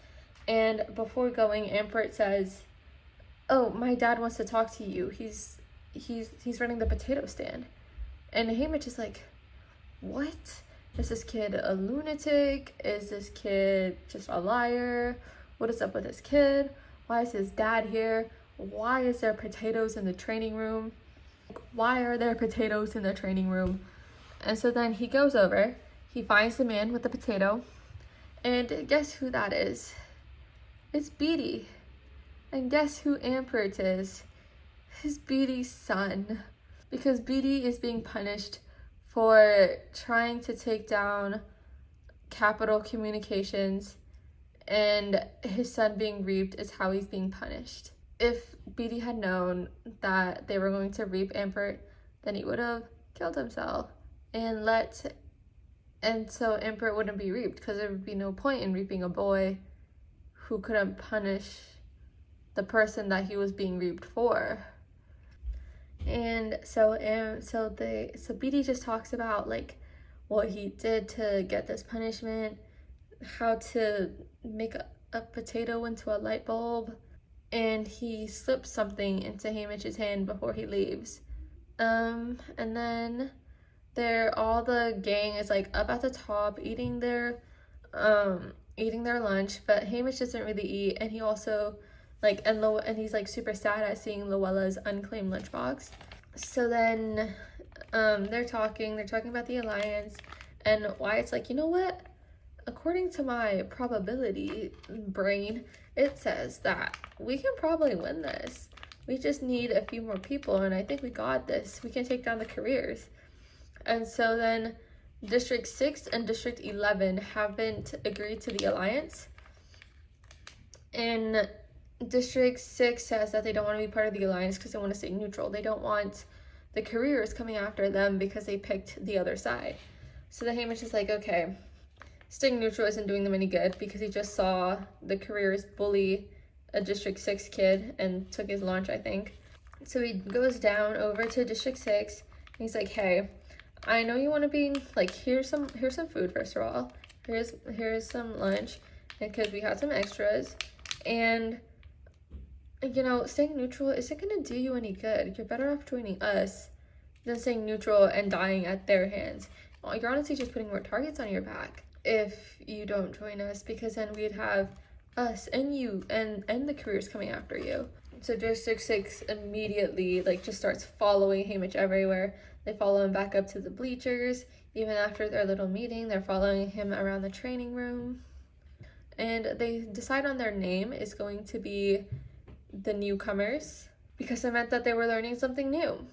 Speaker 1: and before going, Ampert says, oh, my dad wants to talk to you. He's running the potato stand. And Hamish is like, what? Is this kid a lunatic? Is this kid just a liar? What is up with this kid? Why is his dad here? Why is there potatoes in the training room? Why are there potatoes in the training room? And so then he goes over, he finds the man with the potato, and guess who that is? It's Beatty. And guess who Ampert is? It's Beatty's son. Because Beatty is being punished for trying to take down Capital Communications, and his son being reaped is how he's being punished. If Beatty had known that they were going to reap Ampert, then he would have killed himself and so Ampert wouldn't be reaped, because there would be no point in reaping a boy who couldn't punish the person that he was being reaped for. And so Beatty just talks about like what he did to get this punishment, how to make a potato into a light bulb, and he slips something into Hamish's hand before he leaves. And then all the gang is like up at the top eating their lunch, but Hamish doesn't really eat, and he also and he's like super sad at seeing Luella's unclaimed lunchbox. So then they're talking about the alliance, and Wyatt's like, you know what? According to my probability brain, it says that we can probably win this. We just need a few more people, and I think we got this. We can take down the careers. And so then District 6 and District 11 haven't agreed to the alliance. And District 6 says that they don't want to be part of the alliance because they want to stay neutral. They don't want the careers coming after them because they picked the other side. So the Hamish is like, okay, staying neutral isn't doing them any good, because he just saw the careers bully a District 6 kid and took his lunch, I think. So he goes down over to District 6 and he's like, hey, I know you want to be like, here's some food. First of all, here's some lunch, because we had some extras, and you know, staying neutral isn't gonna do you any good. You're better off joining us than staying neutral and dying at their hands. Well, you're honestly just putting more targets on your back if you don't join us, because then we'd have us and you and the careers coming after you. So District 6 immediately like just starts following Hamish everywhere. They follow him back up to the bleachers. Even after their little meeting, they're following him around the training room. And they decide on their name is going to be the Newcomers, because it meant that they were learning something new.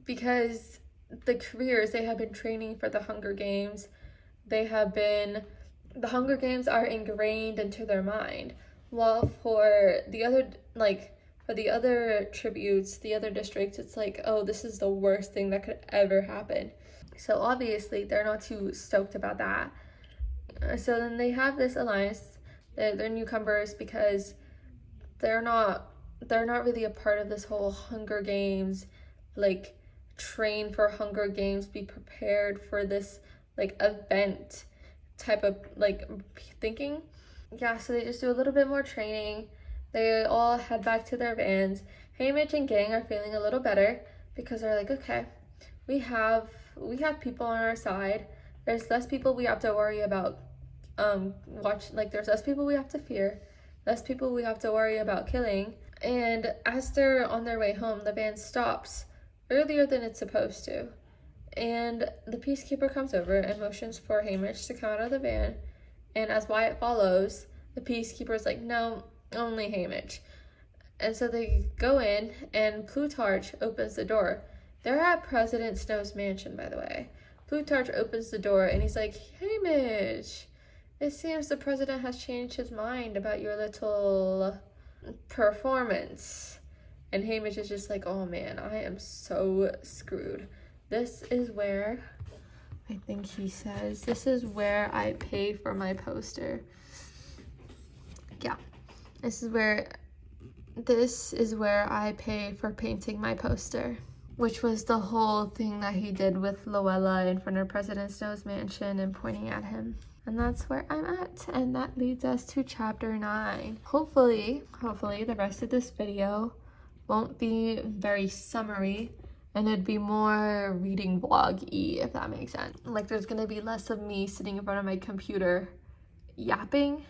Speaker 1: Because the careers, they have been training for the Hunger Games. The Hunger Games are ingrained into their mind. While for the other tributes, the other districts, it's like, oh, this is the worst thing that could ever happen. So obviously they're not too stoked about that. So then they have this alliance. They're newcomers because they're not really a part of this whole Hunger Games, like train for Hunger Games, be prepared for this like event type of like thinking. Yeah, so they just do a little bit more training. They all head back to their vans. Haymitch and gang are feeling a little better because they're like, okay, we have people on our side. There's less people we have to worry about there's less people we have to fear, less people we have to worry about killing. And as they're on their way home, the van stops earlier than it's supposed to. And the peacekeeper comes over and motions for Haymitch to come out of the van. And as Wyatt follows, the peacekeeper's like, no, only Haymitch. And so they go in, and Plutarch opens the door. They're at President Snow's mansion, by the way. Plutarch opens the door, and he's like, Haymitch, it seems the president has changed his mind about your little performance. And Haymitch is just like, oh man, I am so screwed. This is where, I think he says, this is where I pay for my poster. Yeah, this is where I pay for painting my poster, which was the whole thing that he did with Luella in front of President Snow's mansion and pointing at him. And that's where I'm at, and that leads us to chapter 9. Hopefully the rest of this video won't be very summary, and it'd be more reading vlog-y, if that makes sense. Like, there's gonna be less of me sitting in front of my computer yapping,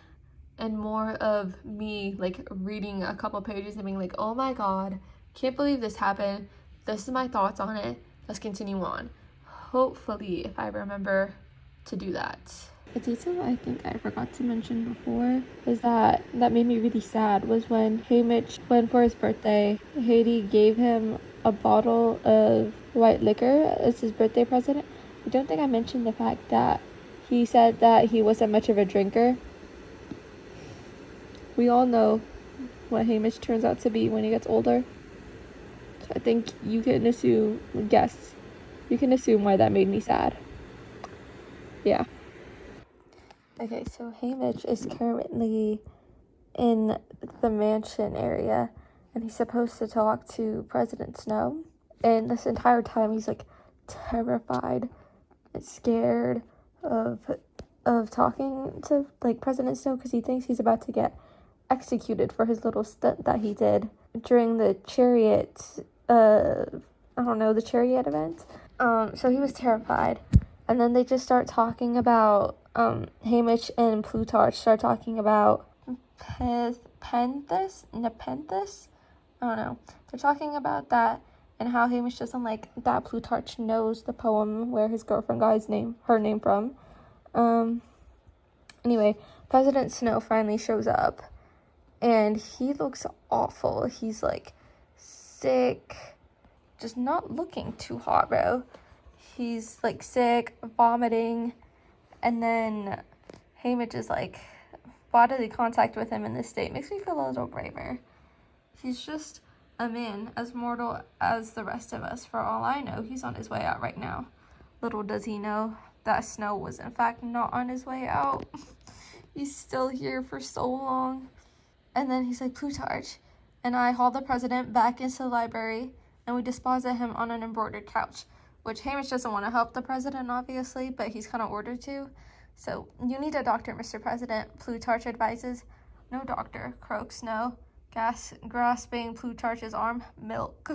Speaker 1: and more of me like reading a couple pages and being like, oh my god, can't believe this happened, this is my thoughts on it, let's continue on. Hopefully, if I remember to do that. A detail I think I forgot to mention before is that made me really sad was when Haymitch went for his birthday. Haiti gave him a bottle of white liquor as his birthday present. I don't think I mentioned the fact that he said that he wasn't much of a drinker. We all know what Haymitch turns out to be when he gets older. So I think you can assume why that made me sad. Yeah. Okay, so Haymitch is currently in the mansion area, and he's supposed to talk to President Snow. And this entire time, he's like terrified and scared of talking to like President Snow, because he thinks he's about to get executed for his little stunt that he did during the chariot event. So he was terrified. And then they just start talking about Haymitch and Plutarch start talking about Nepenthes? I don't know. They're talking about that and how Haymitch doesn't like that Plutarch knows the poem where his girlfriend got her name from. Anyway, President Snow finally shows up, and he looks awful. He's like sick, just not looking too hot, bro. He's like sick, vomiting, and then Haymitch is like bodily contact with him in this state makes me feel a little braver. He's just a man as mortal as the rest of us. For all I know, he's on his way out right now. Little does he know that Snow was in fact not on his way out. He's still here for so long. And then he's like, Plutarch and I haul the president back into the library, and we deposit him on an embroidered couch, which Haymitch doesn't want to help the president, obviously, but he's kind of ordered to. So, you need a doctor, Mr. President, Plutarch advises. No doctor, croaks Snow, grasping Plutarch's arm. Milk.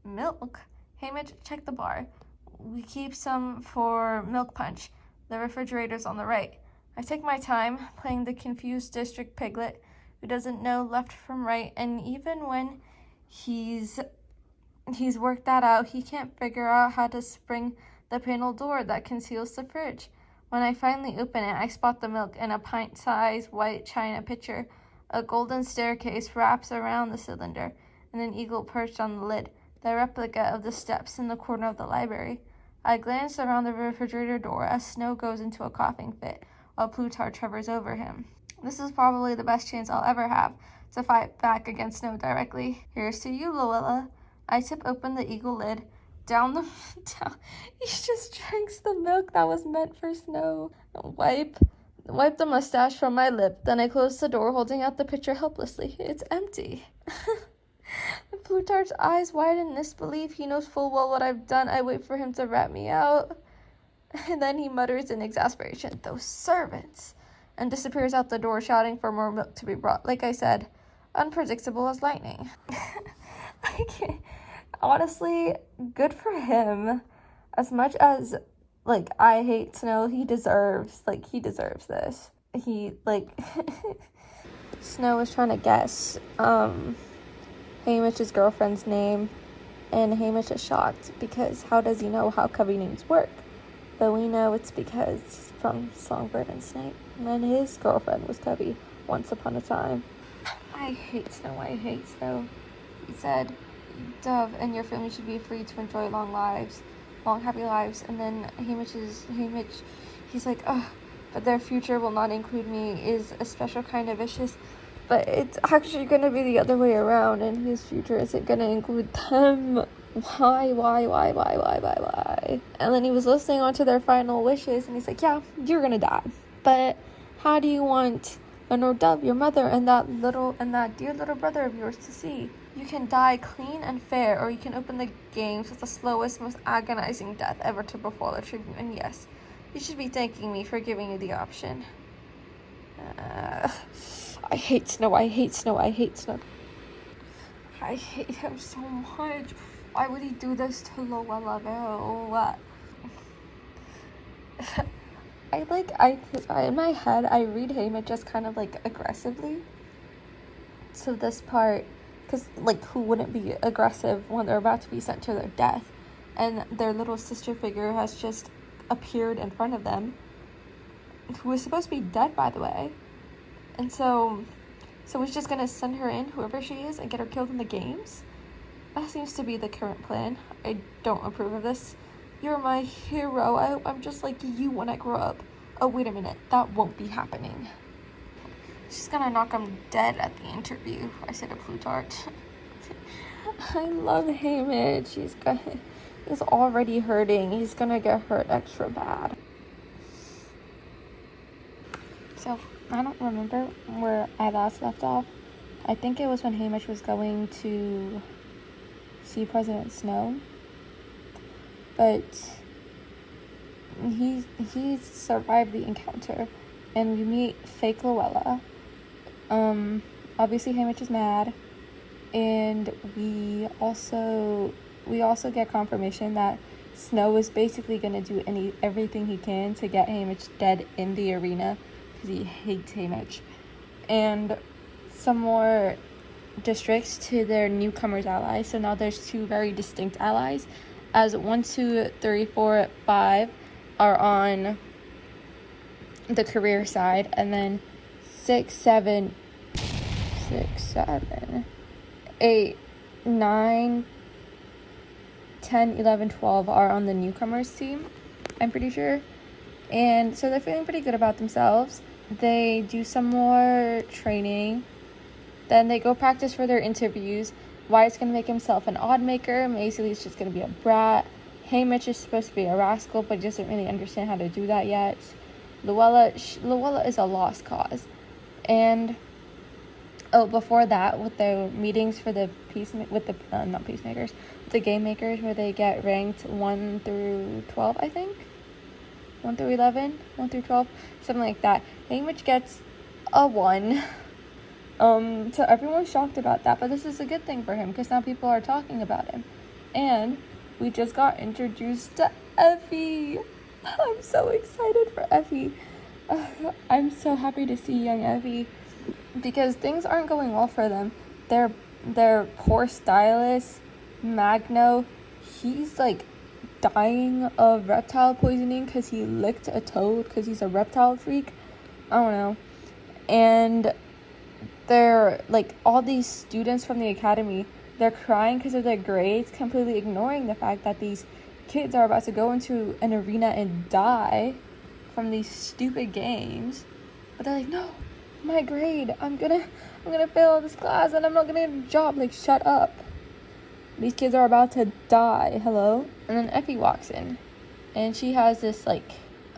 Speaker 1: Milk? Haymitch, check the bar. We keep some for milk punch. The refrigerator's on the right. I take my time, playing the confused district piglet who doesn't know left from right, and even when he's worked that out, he can't figure out how to spring the panel door that conceals the fridge. When I finally open it, I spot the milk in a pint-sized white china pitcher. A golden staircase wraps around the cylinder, and an eagle perched on the lid, the replica of the steps in the corner of the library. I glance around the refrigerator door as Snow goes into a coughing fit, while Plutarch hovers over him. This is probably the best chance I'll ever have to fight back against Snow directly. Here's to you, Luella. I tip open the eagle lid. He just drinks the milk that was meant for Snow. Wipe Wipe the mustache from my lip. Then I close the door, holding out the picture helplessly. It's empty. Plutarch's eyes widen in disbelief. He knows full well what I've done. I wait for him to rat me out. And then he mutters in exasperation, "Those servants!" and disappears out the door, shouting for more milk to be brought. Like I said, unpredictable as lightning. I can't. Honestly, good for him. As much as, like, I hate Snow, he deserves this. Snow was trying to guess, Hamish's girlfriend's name, and Hamish is shocked because how does he know how Cubby names work? But we know it's because from Songbird and Snake, and his girlfriend was Cubby once upon a time. I hate Snow. He said, "Dove and your family should be free to enjoy long, happy lives." And then Hamish, he's like, "Oh, but their future will not include me, is a special kind of vicious." But it's actually going to be the other way around, and his future isn't going to include them. Why? And then he was listening on to their final wishes, and he's like, "Yeah, you're going to die. But how do you want Lenore Dove, your mother, and that dear little brother of yours to see? You can die clean and fair, or you can open the games with the slowest, most agonizing death ever to befall a tribute. And yes, you should be thanking me for giving you the option." I hate Snow. I hate him so much. Why would he do this to Luella? In my head, I read Hamish just kind of like aggressively. So this part, because like who wouldn't be aggressive when they're about to be sent to their death, and their little sister figure has just appeared in front of them, who was supposed to be dead, by the way. And so he's just gonna send her in, whoever she is, and get her killed in the games? That seems to be the current plan. I don't approve of this. You're my hero. I hope I'm just like you when I grow up. Oh, wait a minute. That won't be happening. She's gonna knock him dead at the interview, I said to Plutarch. I love Hamish. He's already hurting. He's gonna get hurt extra bad. So, I don't remember where I last left off. I think it was when Hamish was going to see President Snow. But he's survived the encounter, and we meet fake Luella. Obviously Hamish is mad, and we also get confirmation that Snow is basically gonna do everything he can to get Hamish dead in the arena because he hates Hamish. And some more districts to their newcomers allies. So now there's two very distinct allies, as 1, 2, 3, 4, 5 are on the career side, and then 6, 7, 8, 9, 10, 11, 12 are on the newcomers team, I'm pretty sure. And so they're feeling pretty good about themselves. They do some more training. Then they go practice for their interviews. Wyatt's going to make himself an odd maker. Maisley's just going to be a brat. Hamish is supposed to be a rascal, but doesn't really understand how to do that yet. Luella is a lost cause. And before that, with the meetings for the the game makers, where they get ranked 1 through 12, I think. 1 through 11, 1 through 12, something like that. Hamish gets a 1. So everyone's shocked about that, but this is a good thing for him because now people are talking about him. And we just got introduced to Effie. I'm so excited for Effie. I'm so happy to see young Effie because things aren't going well for them. Their poor stylist, Magno, he's like dying of reptile poisoning because he licked a toad because he's a reptile freak. I don't know. And they're like all these students from the academy, they're crying because of their grades, completely ignoring the fact that these kids are about to go into an arena and die from these stupid games. But they're like, no, my grade, I'm gonna fail this class and I'm not gonna get a job. Like, shut up. These kids are about to die. Hello? And then Effie walks in, and she has this like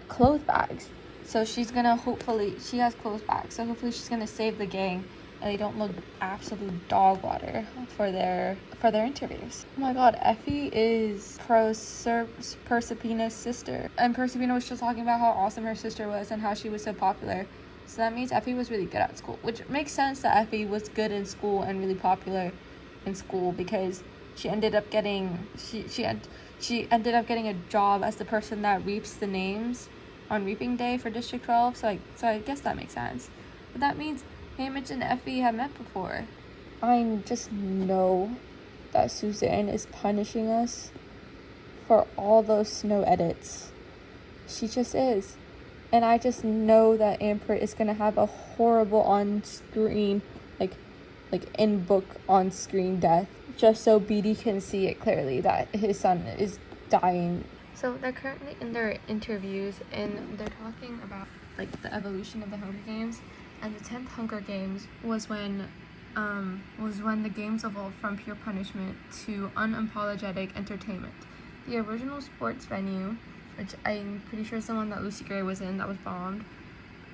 Speaker 1: clothes bags, So she's gonna hopefully, she has clothes back, so hopefully she's gonna save the gang and they don't look absolute dog water for their interviews. Oh my god, Effie is Persepina's sister. And Persepina was just talking about how awesome her sister was and how she was so popular. So that means Effie was really good at school, which makes sense that Effie was good in school and really popular in school because she ended up getting she ended up getting a job as the person that reaps the names on reaping day for District 12. So I guess that makes sense. But that means Hamish and Effie have met before. I just know that Suzanne is punishing us for all those snow edits. She just is. And I just know that Amber is gonna have a horrible on-screen, like in-book on-screen death, just so BD can see it clearly that his son is dying. So they're currently in their interviews and they're talking about like the evolution of the Hunger Games. And the 10th Hunger Games was when the games evolved from pure punishment to unapologetic entertainment. The original sports venue, which I'm pretty sure is the one that Lucy Gray was in that was bombed,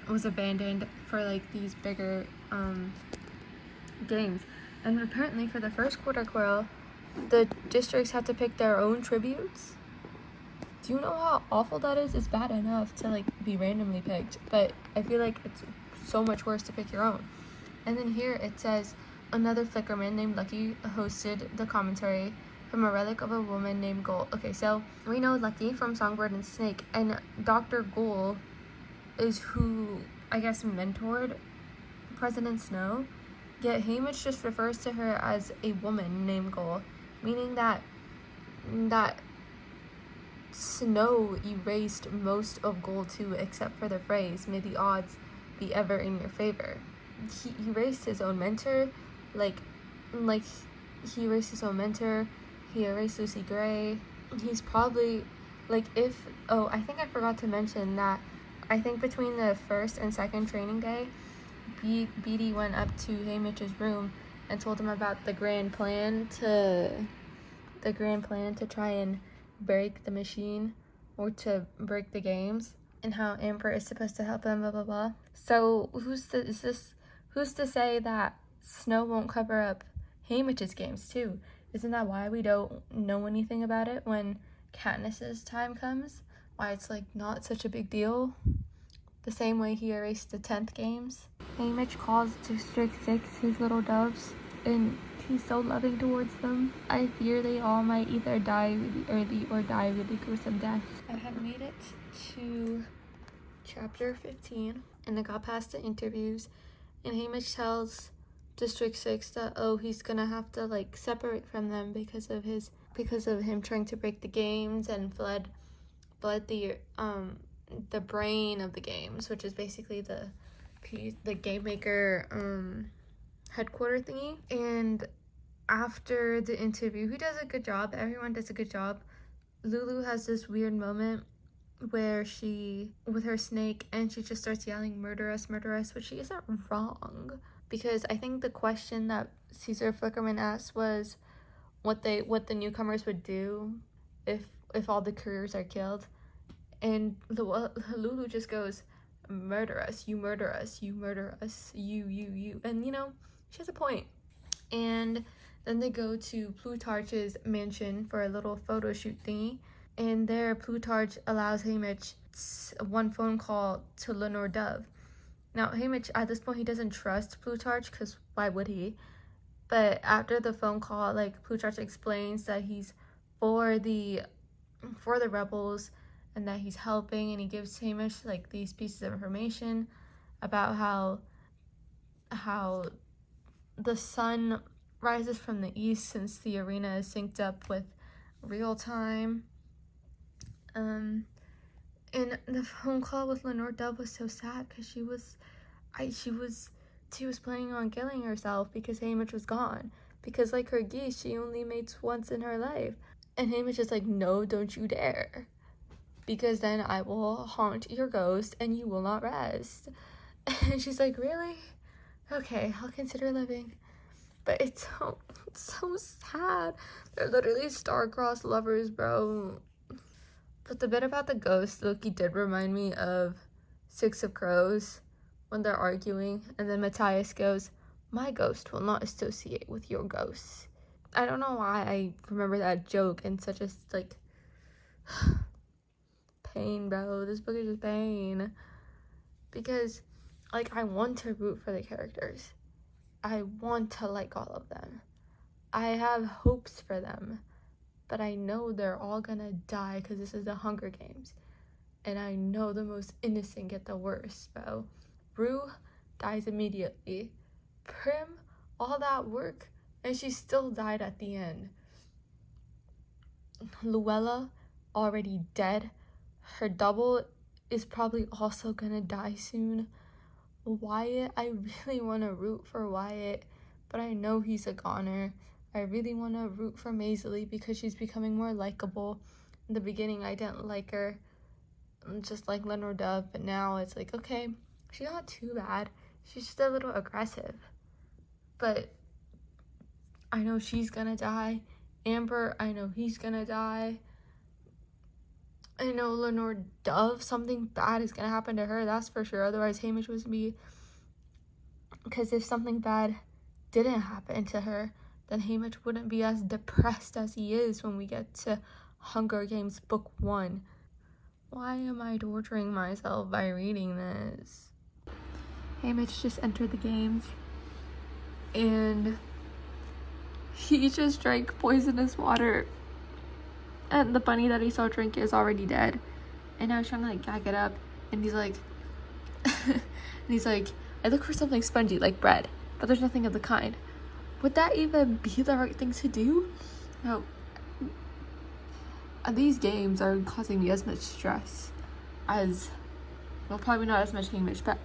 Speaker 1: was abandoned for like these bigger games. And apparently for the first quarter quail, the districts had to pick their own tributes. Do you know how awful that is? It's bad enough to like be randomly picked, but I feel like it's so much worse to pick your own. And then here it says another flickerman named Lucky hosted the commentary from a relic of a woman named Gull. Okay, so we know Lucky from Songbird and Snake, and Dr. Gull is who I guess mentored President Snow. Yet Hamish just refers to her as a woman named Gull, meaning that Snow erased most of Goal 2 except for the phrase, "May the odds be ever in your favor." He erased his own mentor, he erased his own mentor, he erased Lucy Gray. He's probably, I think I forgot to mention that I think between the first and second training day, BD went up to Hamish's room and told him about the grand plan to try and break the machine or to break the games, and how Amber is supposed to help them, blah blah blah. So who's to say that Snow won't cover up Hamish's games too? Isn't that why we don't know anything about it when Katniss's time comes? Why it's like not such a big deal? The same way he erased the 10th games. Hamish calls District 6 his little doves, and he's so loving towards them. I fear they all might either die really early or die really gruesome deaths. I have made it to chapter 15, and I got past the interviews, and Hamish tells District 6 that he's gonna have to separate from them because of him trying to break the games and flood the brain of the games, which is basically the game maker headquarter thingy. And after the interview, he does a good job. Everyone does a good job. Lulu has this weird moment where with her snake, and she just starts yelling, "Murder us, murder us," but she isn't wrong, because I think the question that Caesar Flickerman asked was what the newcomers would do if all the couriers are killed, and Lulu just goes, "Murder us, you murder us, you murder us, you," and she has a point. And then they go to Plutarch's mansion for a little photo shoot thingy, and there Plutarch allows Hamish one phone call to Lenore Dove. Now Hamish, at this point, he doesn't trust Plutarch, because why would he? But after the phone call, Plutarch explains that he's for the rebels and that he's helping, and he gives Hamish these pieces of information about how the sun rises from the east since the arena is synced up with real time. And the phone call with Lenore Dove was so sad, because she was planning on killing herself because Hamish was gone, because like her geese, she only mates once in her life. And Hamish is like, "No, don't you dare, because then I will haunt your ghost and you will not rest." And she's like, "Really? Okay, I'll consider living." But it's so sad. They're literally star-crossed lovers, bro. But the bit about the ghost, Loki, did remind me of Six of Crows when they're arguing, and then Matthias goes, "My ghost will not associate with your ghosts." I don't know why I remember that joke in such a, like, pain, bro. This book is just pain. Because, like, I want to root for the characters. I want to like all of them. I have hopes for them. But I know they're all gonna die because this is the Hunger Games. And I know the most innocent get the worst, bro. Rue dies immediately. Prim, all that work, and she still died at the end. Luella, already dead. Her double is probably also gonna die soon. Wyatt, I really want to root for Wyatt, but I know he's a goner. I really want to root for Maisley because she's becoming more likable. In the beginning, I didn't like her, just like Lenore Dove, but now it's like, okay, she's not too bad. She's just a little aggressive. But I know she's gonna die. Amber, I know he's gonna die. I know Lenore Dove, something bad is gonna happen to her, that's for sure. Otherwise, Hamish was gonna be... Because if something bad didn't happen to her, then Hamish wouldn't be as depressed as he is when we get to Hunger Games Book 1. Why am I torturing myself by reading this? Hamish just entered the games, and he just drank poisonous water, and the bunny that he saw drink is already dead. And I was trying to like gag it up, and he's like and he's like, I look for something spongy like bread, but there's nothing of the kind. Would that even be the right thing to do? No. These games are causing me as much stress as, well, probably not as much Hamish, but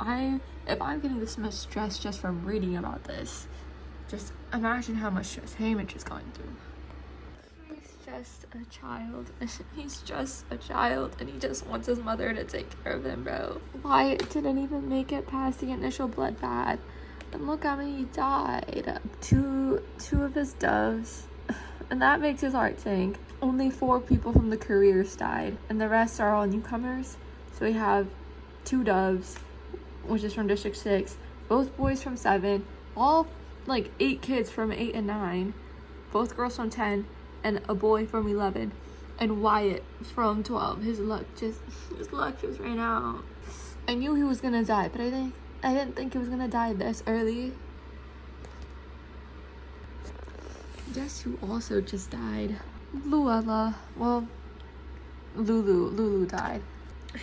Speaker 1: if I'm getting this much stress just from reading about this, just imagine how much stress Hamish is going through. He's just a child. He's just a child, and he just wants his mother to take care of him, bro. Wyatt didn't even make it past the initial bloodbath, and look how many died. Two of his doves, and that makes his heart sink. Only 4 people from the careers died, and the rest are all newcomers. So we have 2 doves, which is from District 6, both boys from 7, all like 8 kids from 8 and 9, both girls from 10, and a boy from 11, and Wyatt from 12. His luck just ran out. I knew he was gonna die, but I didn't think he was gonna die this early. Guess who also just died? Luella. Well, Lulu died.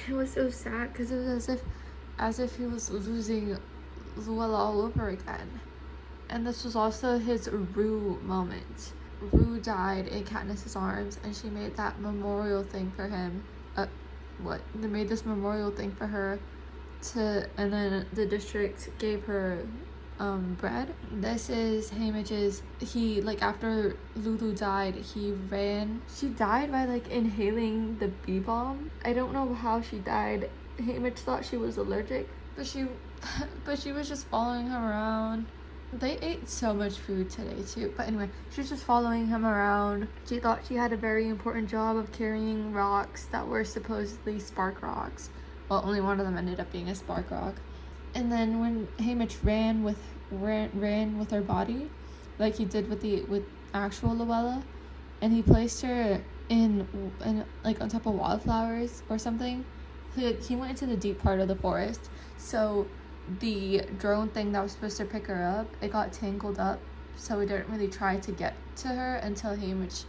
Speaker 1: It was so sad because it was as if he was losing Luella all over again. And this was also his Rue moment. Rue died in Katniss's arms, and she made that memorial thing for him. They made this memorial thing for her and then the district gave her bread. This is Hamish's, after Lulu died, he ran. She died by like inhaling the bee bomb. I don't know how she died. Hamish thought she was allergic, but she was just following him around. They ate so much food today too, but anyway, she was just following him around. She thought she had a very important job of carrying rocks that were supposedly spark rocks. Well, only one of them ended up being a spark rock. And then when Hamish ran with her body, like he did with actual Luella, and he placed her in like on top of wildflowers or something, he went into the deep part of the forest. So the drone thing that was supposed to pick her up, it got tangled up, so it didn't really try to get to her until Hamish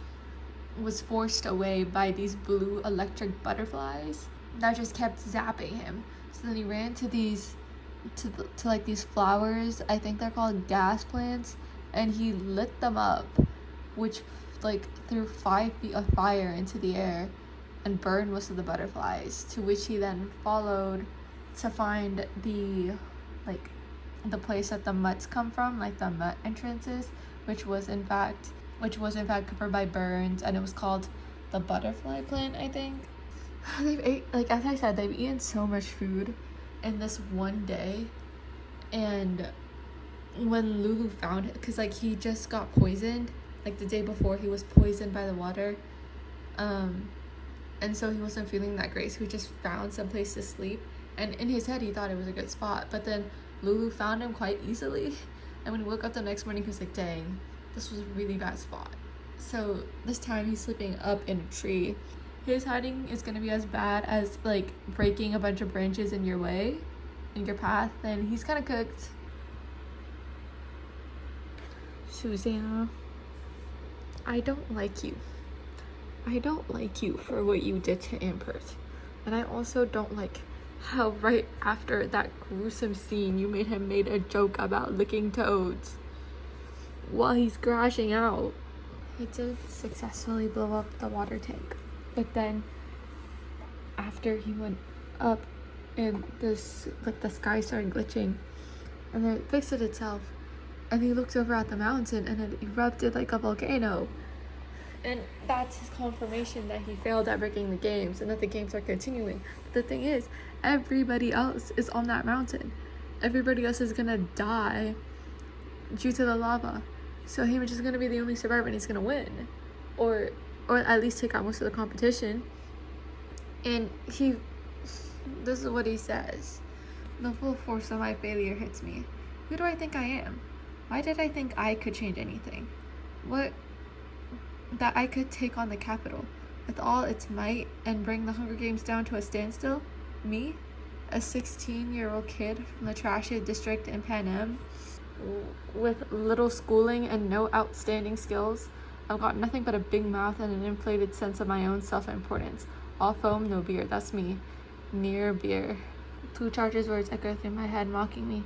Speaker 1: was forced away by these blue electric butterflies that just kept zapping him. So then he ran to these flowers, I think they're called gas plants, and he lit them up, which like threw 5 feet of fire into the air and burned most of the butterflies, to which he then followed to find the place that the mutts come from, like the mutt entrances, which was in fact covered by burns, and it was called the butterfly plant, I think. As I said, they've eaten so much food in this one day. And when Lulu found it, because he just got poisoned, the day before he was poisoned by the water, and so he wasn't feeling that great, so he just found some place to sleep. And in his head, he thought it was a good spot. But then Lulu found him quite easily. And when he woke up the next morning, he was like, dang, this was a really bad spot. So this time he's sleeping up in a tree. His hiding is going to be as bad as like breaking a bunch of branches in your way, in your path. And he's kind of cooked. Suzanne, I don't like you. I don't like you for what you did to Amberth. And I also don't like how right after that gruesome scene you made a joke about licking toads while he's crashing out. He did successfully blow up the water tank. But then after he went up and this like the sky started glitching and then it fixed it itself. And he looked over at the mountain and it erupted like a volcano. And that's his confirmation that he failed at breaking the games and that the games are continuing. But the thing is, everybody else is on that mountain. Everybody else is gonna die due to the lava. So Hamish is gonna be the only survivor and he's gonna win. Or at least take out most of the competition. And this is what he says. The full force of my failure hits me. Who do I think I am? Why did I think I could change anything? What? That I could take on the capital with all its might and bring the Hunger Games down to a standstill? Me? A 16-year-old kid from the trashy district in Pan Am with little schooling and no outstanding skills? I've got nothing but a big mouth and an inflated sense of my own self-importance. All foam, no beer. That's me. Near beer. Plutarch's words echo through my head, mocking me.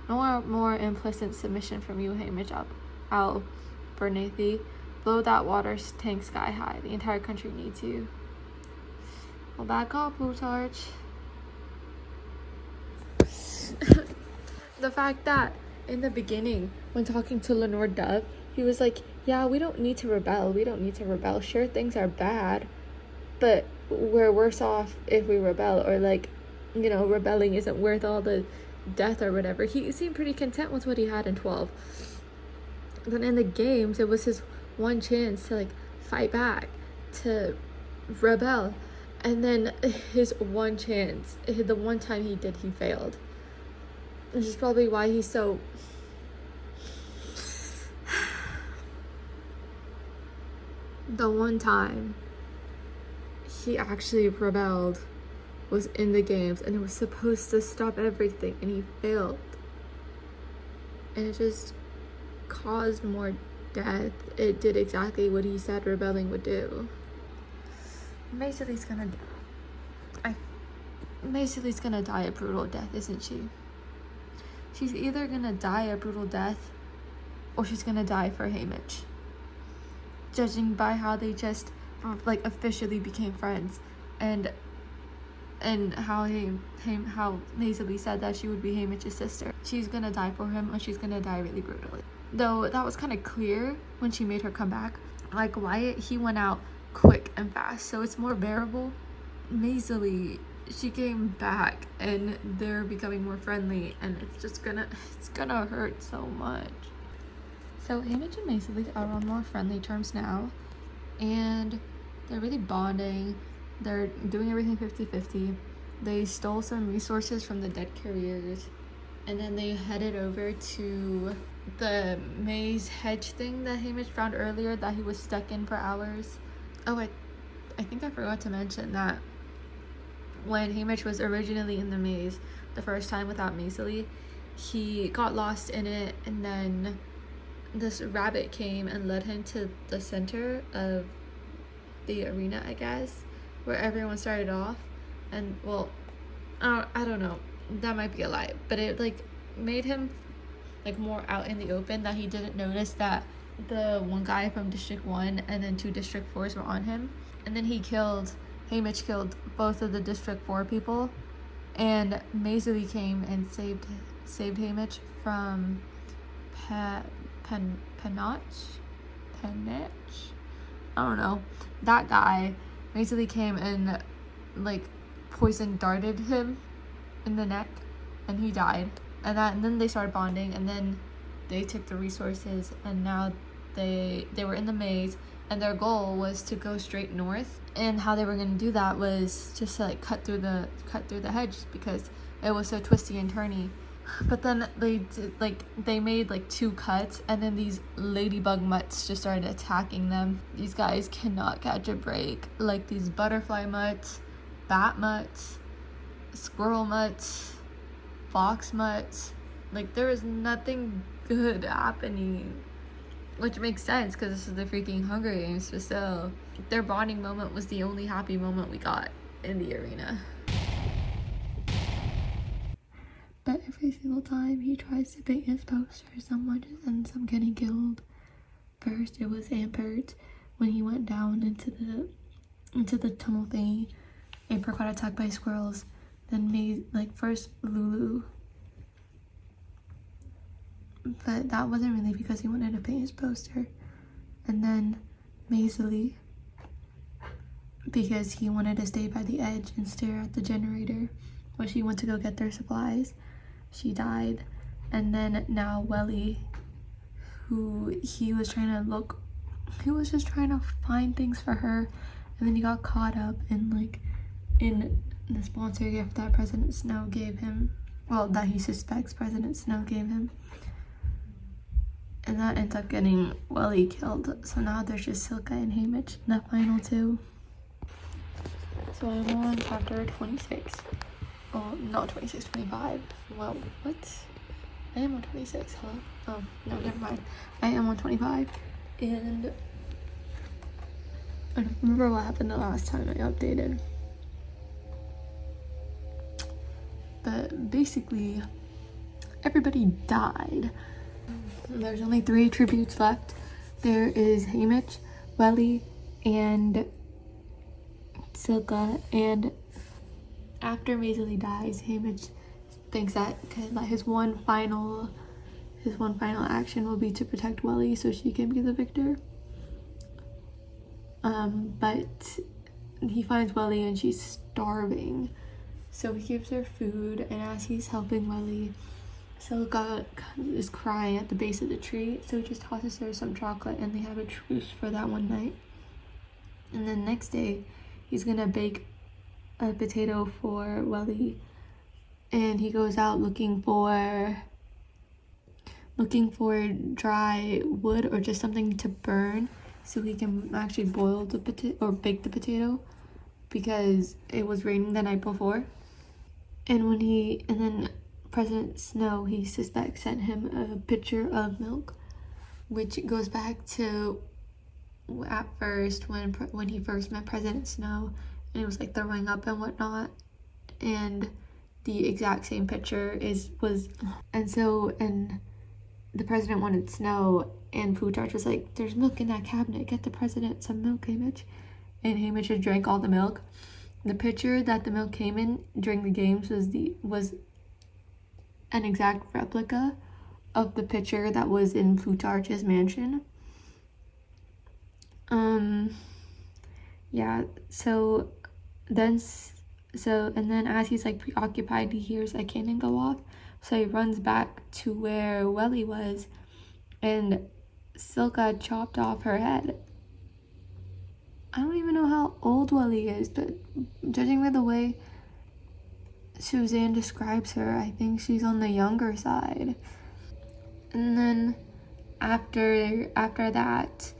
Speaker 1: No more implicit submission from you, Hamish. I'll Bernathi. Blow that water tank sky high. The entire country needs you. Well, back off, Plutarch. The fact that in the beginning, when talking to Lenore Dove, he was like, yeah, we don't need to rebel. We don't need to rebel. Sure, things are bad, but we're worse off if we rebel. Or like, you know, rebelling isn't worth all the death or whatever. He seemed pretty content with what he had in 12. Then in the games, it was his one chance to like fight back, to rebel. And then his one chance, the one time he did, he failed. Which is probably why he's so... The one time he actually rebelled was in the games, and it was supposed to stop everything, and he failed. And it just caused more death. It did exactly what he said rebelling would do. Maisie's gonna die a brutal death, isn't she? She's either gonna die a brutal death or she's gonna die for Hamish. Judging by how they just like officially became friends, and how how Maisie said that she would be Hamish's sister. She's gonna die for him, and she's gonna die really brutally. Though that was kind of clear when she made her comeback. Like Wyatt, he went out quick and fast, so it's more bearable. Maisie, she came back and they're becoming more friendly, and it's gonna hurt so much. So Hamish and Maisie are on more friendly terms now, and they're really bonding. They're doing everything 50-50. They stole some resources from the dead careers, and then they headed over to the maze hedge thing that Hamish found earlier that he was stuck in for hours. Oh, I think I forgot to mention that when Hamish was originally in the maze the first time without Maisie, he got lost in it, and then this rabbit came and led him to the center of the arena, I guess, where everyone started off. And well, I don't know, that might be a lie, but it like made him like more out in the open, that he didn't notice that the one guy from District 1 and then 2 District 4s were on him. And then Hamish killed both of the District 4 people, and Maisie came and saved Hamish from Penach? I don't know. That guy. Maisie came and like poison darted him in the neck, and he died. And then they started bonding, and then they took the resources, and now they were in the maze, and their goal was to go straight north. And how they were going to do that was just to like cut through the hedge because it was so twisty and turny. But then they made like 2 cuts, and then these ladybug mutts just started attacking them. These guys cannot catch a break. Like these butterfly mutts, bat mutts, squirrel mutts, fox mutts. Like there is nothing good happening, which makes sense because this is the freaking Hunger Games. But still, their bonding moment was the only happy moment we got in the arena. But every single time he tries to paint his poster, someone just ends up getting killed. First, it was Ampert when he went down into the tunnel thingy. Ampert got attacked by squirrels. Then first Lulu. But that wasn't really because he wanted to paint his poster. And then Maisley, because he wanted to stay by the edge and stare at the generator while she went to go get their supplies. She died. And then now Welly, who he was just trying to find things for her, and then he got caught up in the sponsor gift that President Snow gave him, well, that he suspects President Snow gave him, and that ends up getting Welly killed. So now there's just Silka and Haymitch in the final 2. So I'm on chapter 26. Oh, not 26, 25. Well, what? I am on 26, huh? Oh, no, never mind. I am on 25. And I don't remember what happened the last time I updated. But basically, everybody died. There's only 3 tributes left. There is Haymitch, Welly, and Silka, and after Maisley dies, Haymitch thinks that his one final action will be to protect Welly so she can be the victor. But he finds Welly and she's starving, so he gives her food, and as he's helping Welly, Silka is crying at the base of the tree, so he just tosses her some chocolate, and they have a truce for that one night. And then next day, he's gonna bake a potato for Welly, and he goes out looking for dry wood or just something to burn so he can actually boil the potato or bake the potato, because it was raining the night before. And then President Snow, he suspects, sent him a pitcher of milk, which goes back to at first when he first met President Snow, and it was like throwing up and whatnot, and the exact same pitcher and the president wanted Snow, and Plutarch was like, there's milk in that cabinet, get the president some milk, Haymitch. And Haymitch just drank all the milk. The pitcher that the milk came in during the games was an exact replica of the pitcher that was in Plutarch's mansion. Yeah, and then as he's like preoccupied, he hears a cannon go off, so he runs back to where Welly was, and Silka chopped off her head. I don't even know how old Welly is, but judging by the way Suzanne describes her, I think she's on the younger side. And then after that,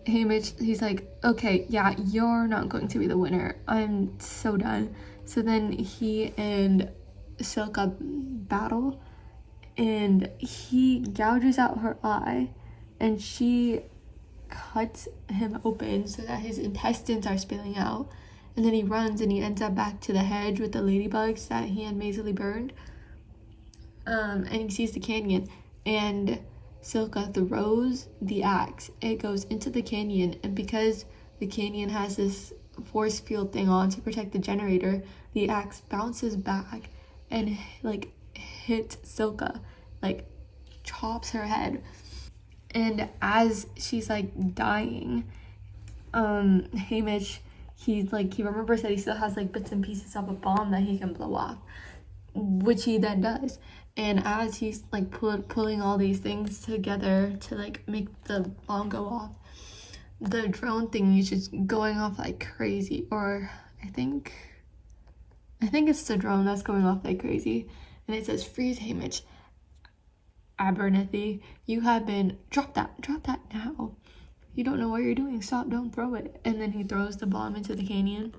Speaker 1: Haymitch, he's like, okay, yeah, you're not going to be the winner. I'm so done. So then he and Silka battle, and he gouges out her eye, and she cuts him open so that his intestines are spilling out. And then he runs and he ends up back to the hedge with the ladybugs that he and Maisley burned. And he sees the canyon, and Silka throws the axe. It goes into the canyon, and because the canyon has this force field thing on to protect the generator, the axe bounces back and like hits Silka, like chops her head. And as she's like dying, Haymitch, he remembers that he still has like bits and pieces of a bomb that he can blow off, which he then does. And as he's like pulling all these things together to like make the bomb go off, the drone thing is just going off like crazy, or I think it's the drone that's going off like crazy, and it says freeze Hamish. Abernathy, you have been drop that now. You don't know what you're doing. Stop, don't throw it. And then he throws the bomb into the canyon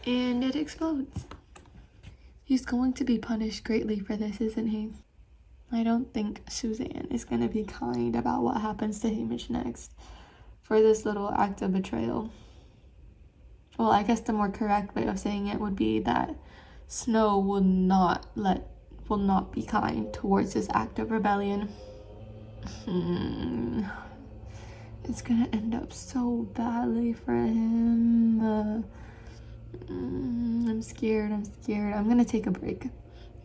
Speaker 1: and it explodes. He's going to be punished greatly for this, isn't he? I don't think Suzanne is going to be kind about what happens to Hamish next for this little act of betrayal. Well, I guess the more correct way of saying it would be that Snow will not be kind towards this act of rebellion. It's gonna end up so badly for him. I'm scared. I'm gonna take a break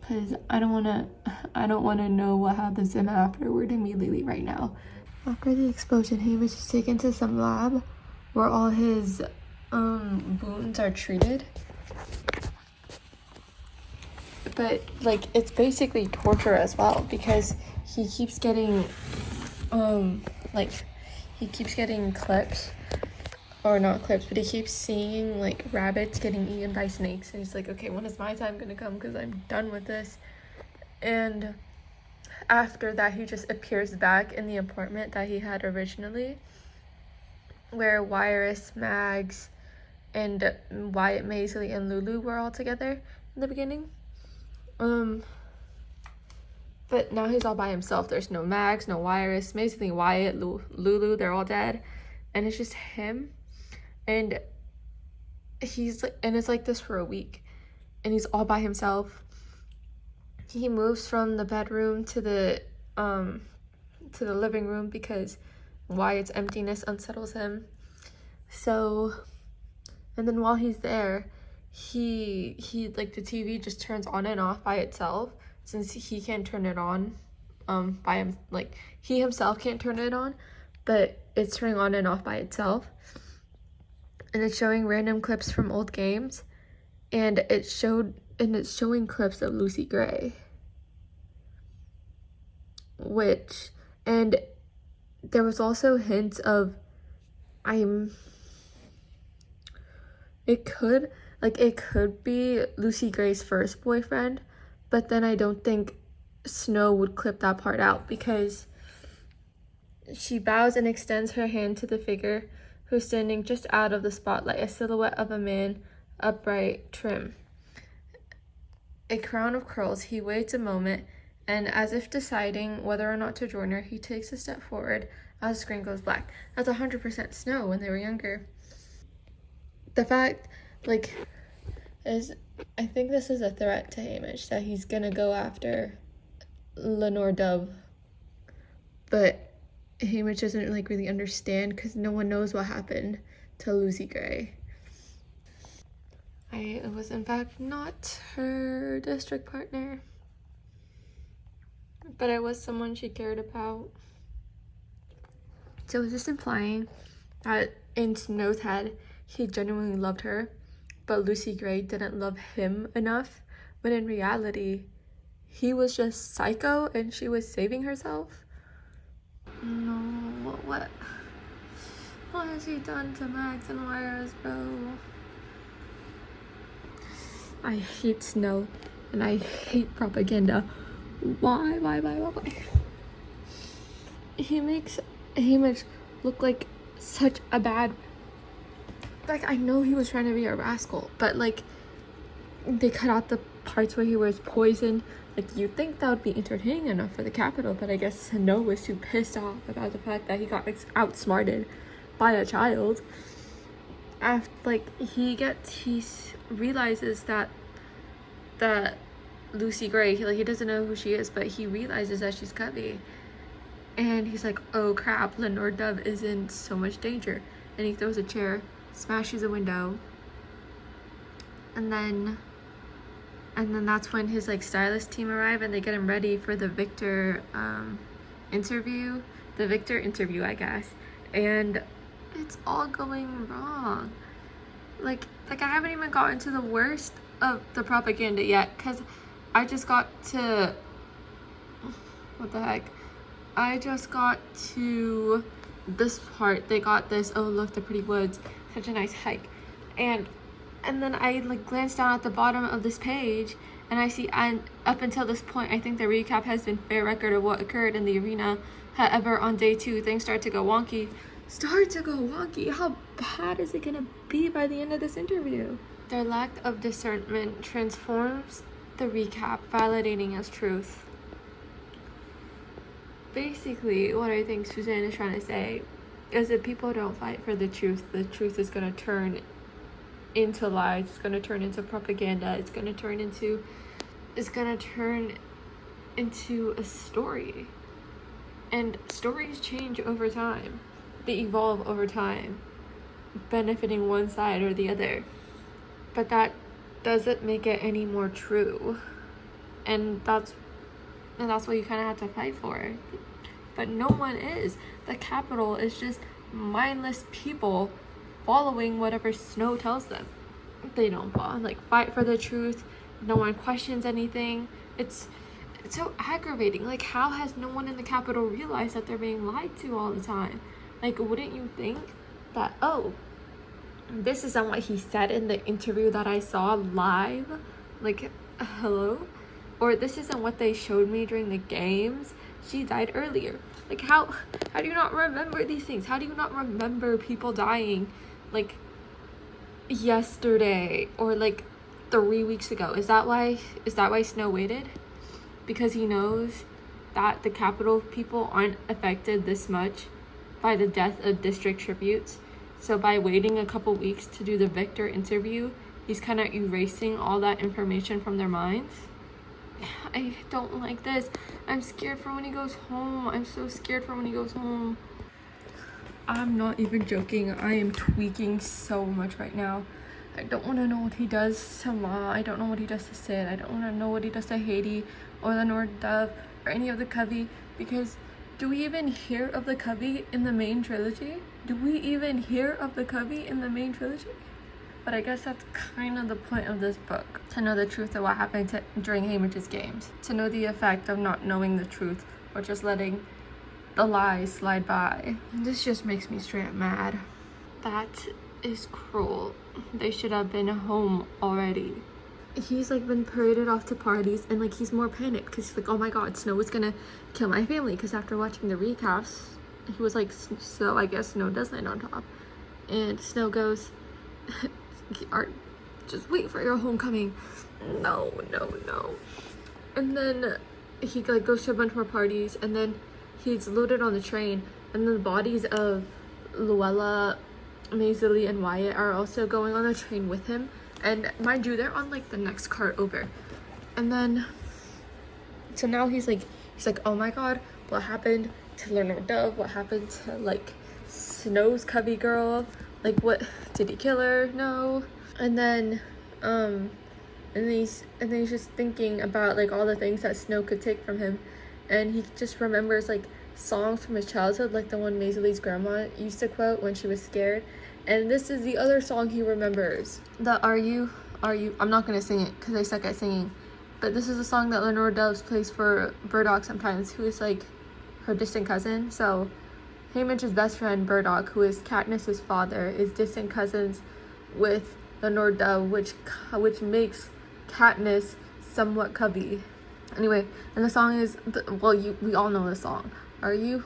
Speaker 1: because I don't wanna know what happens to him afterward immediately right now. After the explosion, he was just taken to some lab where all his wounds are treated. But like it's basically torture as well because he keeps getting clips, or not clips, but he keeps seeing like rabbits getting eaten by snakes, and he's like, okay, when is my time gonna come, because I'm done with this. And after that, he just appears back in the apartment that he had originally, where Wirus, Mags, and Wyatt, Maisley, and Lulu were all together in the beginning. But now he's all by himself. There's no Max, no Wirus, Maisley, Wyatt, Lulu, they're all dead. And it's just him. And he's like, and it's like this for a week. And he's all by himself. He moves from the bedroom to the living room because Wyatt's emptiness unsettles him. So, and then while he's there, he like the TV just turns on and off by itself, since he can't turn it on by him, like he himself can't turn it on, but it's turning on and off by itself. And it's showing random clips from old games, and it's showing clips of Lucy Gray, and there was also hints of it could be Lucy Gray's first boyfriend, but then I don't think Snow would clip that part out, because she bows and extends her hand to the figure who's standing just out of the spotlight, a silhouette of a man, upright, trim. A crown of curls, he waits a moment, and as if deciding whether or not to join her, he takes a step forward as the screen goes black. That's 100% Snow when they were younger. The fact, is I think this is a threat to Hamish, that he's gonna go after Lenore Dove, but Hamish doesn't really understand because no one knows what happened to Lucy Gray. I was in fact not her district partner, but I was someone she cared about. So it was just implying that in Snow's head, he genuinely loved her, but Lucy Gray didn't love him enough, when in reality, he was just psycho and she was saving herself. No, what has he done to Max and Wirus, bro? I hate Snow, and I hate propaganda. Why? He makes Hamish look like such a bad... I know he was trying to be a rascal, but, they cut out the parts where he was poisoned. You'd think that would be entertaining enough for the Capitol, but I guess Snow was too pissed off about the fact that he got outsmarted by a child. After, he realizes that Lucy Gray, he doesn't know who she is, but he realizes that she's Cubby. And he's like, oh crap, Lenore Dove is in so much danger. And he throws a chair, smashes a window, and then that's when his stylist team arrive, and they get him ready for the Victor interview, I guess. And it's all going wrong. I haven't even gotten to the worst of the propaganda yet, because I just got to, what the heck, I just got to this part, they got this, oh look, the pretty woods, such a nice hike. And then I like glanced down at the bottom of this page and I see, and up until this point, I think the recap has been fair record of what occurred in the arena. However, on day 2, things start to go wonky. How bad is it gonna be by the end of this interview? Their lack of discernment transforms the recap, validating as truth. Basically, what I think Suzanne is trying to say is if people don't fight for the truth is gonna turn into lies, it's gonna turn into propaganda, it's gonna turn into a story. And stories change over time. They evolve over time, benefiting one side or the other. But that doesn't make it any more true. And that's what you kind of have to fight for. But no one is. The Capitol is just mindless people following whatever Snow tells them. They don't fight for the truth. No one questions anything. It's so aggravating. Like, how has no one in the Capitol realized that they're being lied to all the time? Like, wouldn't you think that, oh, this isn't what he said in the interview that I saw live? Like, hello? Or this isn't what they showed me during the games? She died earlier. Like, how do you not remember these things? How do you not remember people dying, like, yesterday or like 3 weeks ago? Is that why Snow waited? Because he knows that the Capitol people aren't affected this much by the death of district tributes. So by waiting a couple weeks to do the Victor interview, he's kind of erasing all that information from their minds. I don't like this. I'm scared for when he goes home. I'm so scared for when he goes home. I'm not even joking. I am tweaking so much right now. I don't want to know what he does to Ma. I don't know what he does to Sid. I don't want to know what he does to Haiti or Lenore Dove or any of the Covey, because do we even hear of the Covey in the main trilogy? But I guess that's kind of the point of this book, to know the truth of what happened during Haymitch's games, to know the effect of not knowing the truth or just letting the lies slide by. This just makes me straight up mad. That is cruel. They should have been home already. He's like been paraded off to parties and like he's more panicked because he's like, oh my god, Snow is gonna kill my family. Because after watching the recaps, he was like, so I guess Snow does land on top. And Snow goes, just wait for your homecoming. No. And then he like goes to a bunch more parties, and then he's loaded on the train, and then the bodies of Luella, Maisie, and Wyatt are also going on the train with him. And mind you, they're on like the next cart over. And then so now he's like, oh my god, what happened to Lenore Dove? What happened to like Snow's Cubby girl? Like, what, did he kill her? No. And then he's just thinking about like all the things that Snow could take from him, and he just remembers like songs from his childhood, like the one Maisie's grandma used to quote when she was scared. And this is the other song he remembers, the Are You, I'm not gonna sing it because I suck at singing, but this is a song that Lenore Doves plays for Burdock sometimes, who is like her distant cousin. So Haymitch's best friend Burdock, who is Katniss's father, is distant cousins with Lenore Dove, which makes Katniss somewhat Cubby. Anyway, and the song is, we all know the song. Are you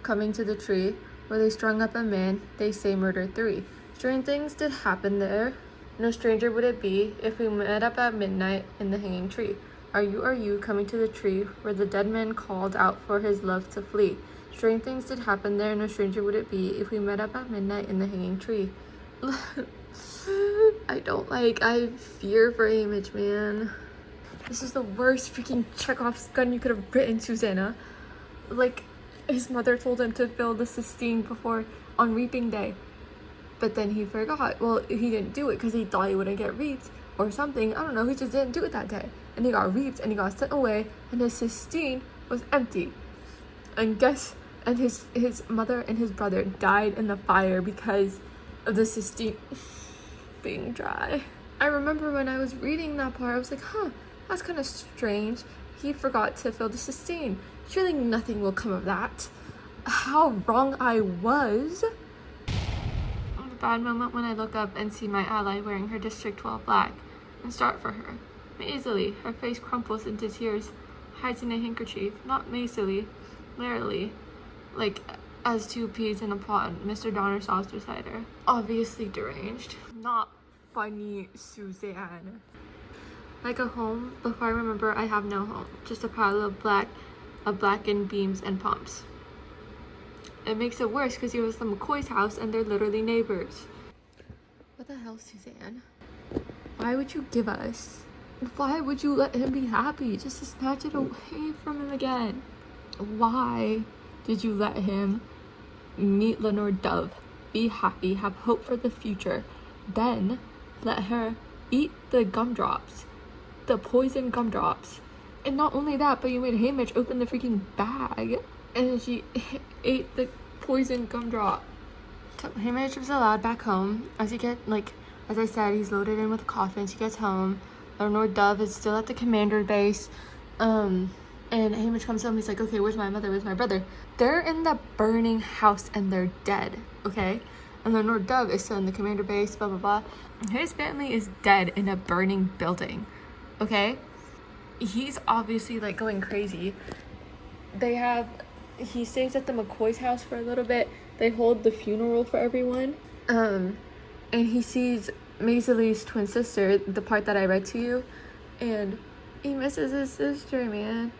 Speaker 1: coming to the tree where they strung up a man, they say murdered 3. Strange things did happen there. No stranger would it be if we met up at midnight in the hanging tree. Are you coming to the tree where the dead man called out for his love to flee? Strange things did happen there. No stranger would it be if we met up at midnight in the hanging tree. I fear for Haymitch, man. This is the worst freaking Chekhov's gun you could have written, Susanna. Like, his mother told him to fill the cistine before on reaping day, but then he forgot. Well, he didn't do it because he thought he wouldn't get reaped or something. I don't know. He just didn't do it that day, and he got reaped and he got sent away, and his cistine was empty. And his mother and his brother died in the fire because of the cistine being dry. I remember when I was reading that part, I was like, that's kind of strange. He forgot to fill the cistine. Surely nothing will come of that. how wrong I was. A bad moment when I look up and see my ally wearing her District 12 black and start for her. Mazily, her face crumples into tears, hides in a handkerchief, not mazily, literally, like as two peas in a pod, Mr. Donner sauce beside her. Obviously deranged. Not funny, Suzanne. Like a home, before I remember I have no home, just a pile of blackened beams and pumps. It makes it worse because he was the McCoy's house and they're literally neighbors. What the hell, Suzanne? Why would you give us? Why would you let him be happy just to snatch it away from him again? Why did you let him meet Lenore Dove, be happy, have hope for the future, then let her eat the gumdrops, the poison gumdrops? And not only that, but you made Hamish open the freaking bag and she ate the poison gumdrop. So Hamish was allowed back home. As I said, he's loaded in with coffins. He gets home. Lenore Dove is still at the commander base. And Hamish comes home. He's like, okay, where's my mother? Where's my brother? They're in the burning house and they're dead, okay? And Lenore Dove is still in the commander base, blah, blah, blah. His family is dead in a burning building, okay? He's obviously like going crazy. He stays at the McCoy's house for a little bit. They hold the funeral for everyone. And he sees Maisie's twin sister, the part that I read to you, and he misses his sister, man.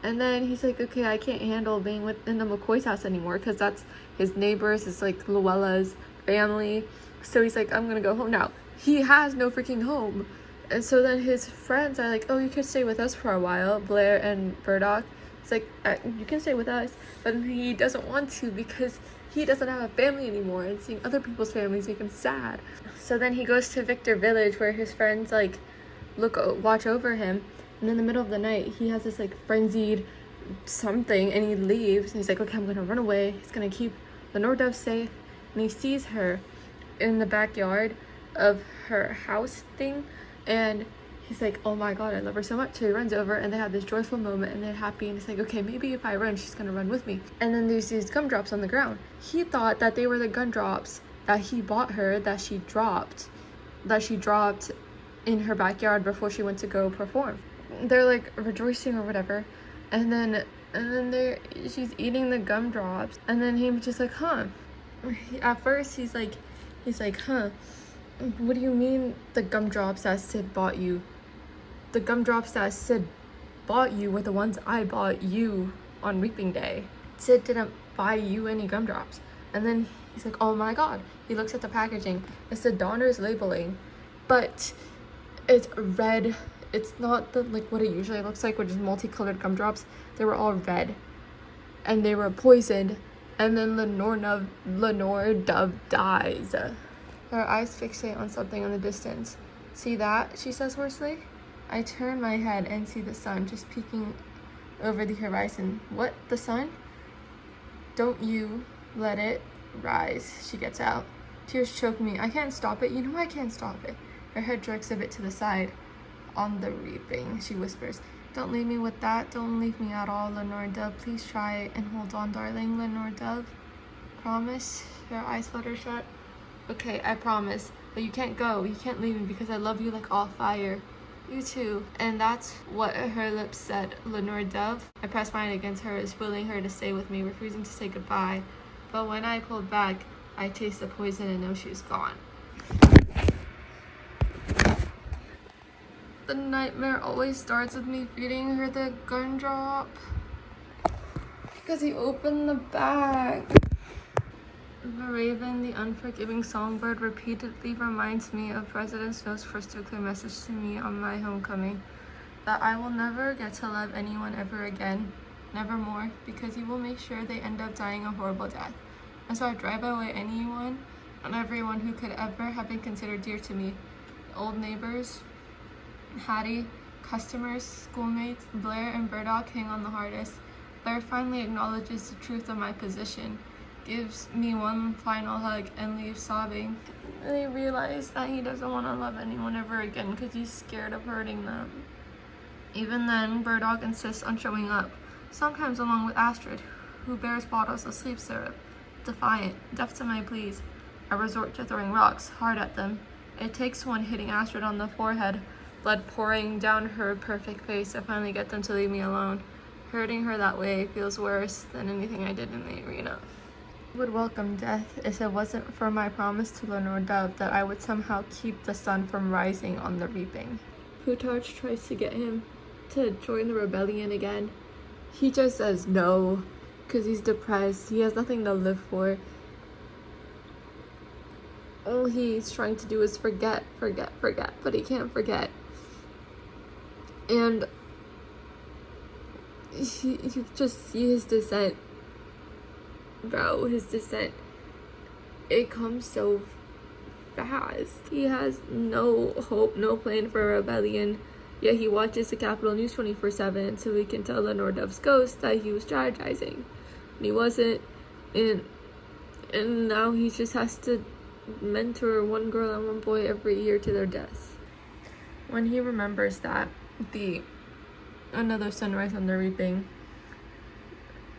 Speaker 1: And then he's like, okay, I can't handle being in the McCoy's house anymore because that's his neighbors, it's like Luella's family. So he's like, I'm gonna go home now. He has no freaking home. And so then his friends are like, oh, you could stay with us for a while, Blair and Burdock. It's like, you can stay with us, but he doesn't want to because he doesn't have a family anymore, and seeing other people's families make him sad. So then he goes to Victor Village where his friends like watch over him, and in the middle of the night he has this like frenzied something and he leaves and he's like, okay, I'm gonna run away. He's gonna keep Lenore Dove safe, and he sees her in the backyard of her house thing, and he's like, oh my god, I love her so much. So he runs over and they have this joyful moment and they're happy, and he's like, okay, maybe if I run, she's gonna run with me. And then there's these gumdrops on the ground. He thought that they were the gumdrops that he bought her, that she dropped in her backyard before she went to go perform. They're like rejoicing or whatever, and then she's eating the gumdrops, and then he's just like, huh. At first he's like, huh, what do you mean the gumdrops that Sid bought you? The gumdrops that Sid bought you were the ones I bought you on Reaping Day. Sid didn't buy you any gumdrops. And then he's like, oh my god. He looks at the packaging. It's the Donner's labeling, but it's red. It's not what it usually looks like, which is multicolored gumdrops. They were all red, and they were poisoned. And then Lenore Dove dies. Her eyes fixate on something in the distance. See that? She says hoarsely. I turn my head and see the sun just peeking over the horizon. What? The sun? Don't you let it rise, she gets out. Tears choke me. I can't stop it. You know I can't stop it. Her head jerks a bit to the side. On the reaping, she whispers. Don't leave me with that. Don't leave me at all, Lenore Dove. Please try and hold on, darling, Lenore Dove. Promise? Her eyes flutter shut. Okay, I promise. But you can't go. You can't leave me because I love you like all fire. You too. And that's what her lips said, Lenore Dove. I pressed mine against hers, willing her to stay with me, refusing to say goodbye. But when I pulled back, I taste the poison and know she's gone. The nightmare always starts with me feeding her the gumdrop. Because he opened the bag. The raven, the unforgiving songbird, repeatedly reminds me of President Snow's crystal clear message to me on my homecoming, that I will never get to love anyone ever again, nevermore, because he will make sure they end up dying a horrible death. And so I drive away anyone and everyone who could ever have been considered dear to me. Old neighbors, Hattie, customers, schoolmates, Blair and Burdock hang on the hardest. Blair finally acknowledges the truth of my position, gives me one final hug, and leaves sobbing. They realize that he doesn't want to love anyone ever again because he's scared of hurting them. Even then, Burdock insists on showing up, sometimes along with Astrid, who bears bottles of sleep syrup. Defiant, deaf to my pleas, I resort to throwing rocks hard at them. It takes one hitting Astrid on the forehead, blood pouring down her perfect face, to finally get them to leave me alone. Hurting her that way feels worse than anything I did in the arena. I would welcome death if it wasn't for my promise to Lenore Dove that I would somehow keep the sun from rising on the reaping. Plutarch tries to get him to join the rebellion again. He just says no, because he's depressed. He has nothing to live for. All he's trying to do is forget, but he can't forget. And you just see his descent. Bro, his descent. It comes so fast. He has no hope, no plan for a rebellion. Yet he watches the Capitol News 24/7 so he can tell Lenore Dove's ghost that he was strategizing. And he wasn't. And now he just has to mentor one girl and one boy every year to their deaths. When he remembers that, another sunrise on the reaping,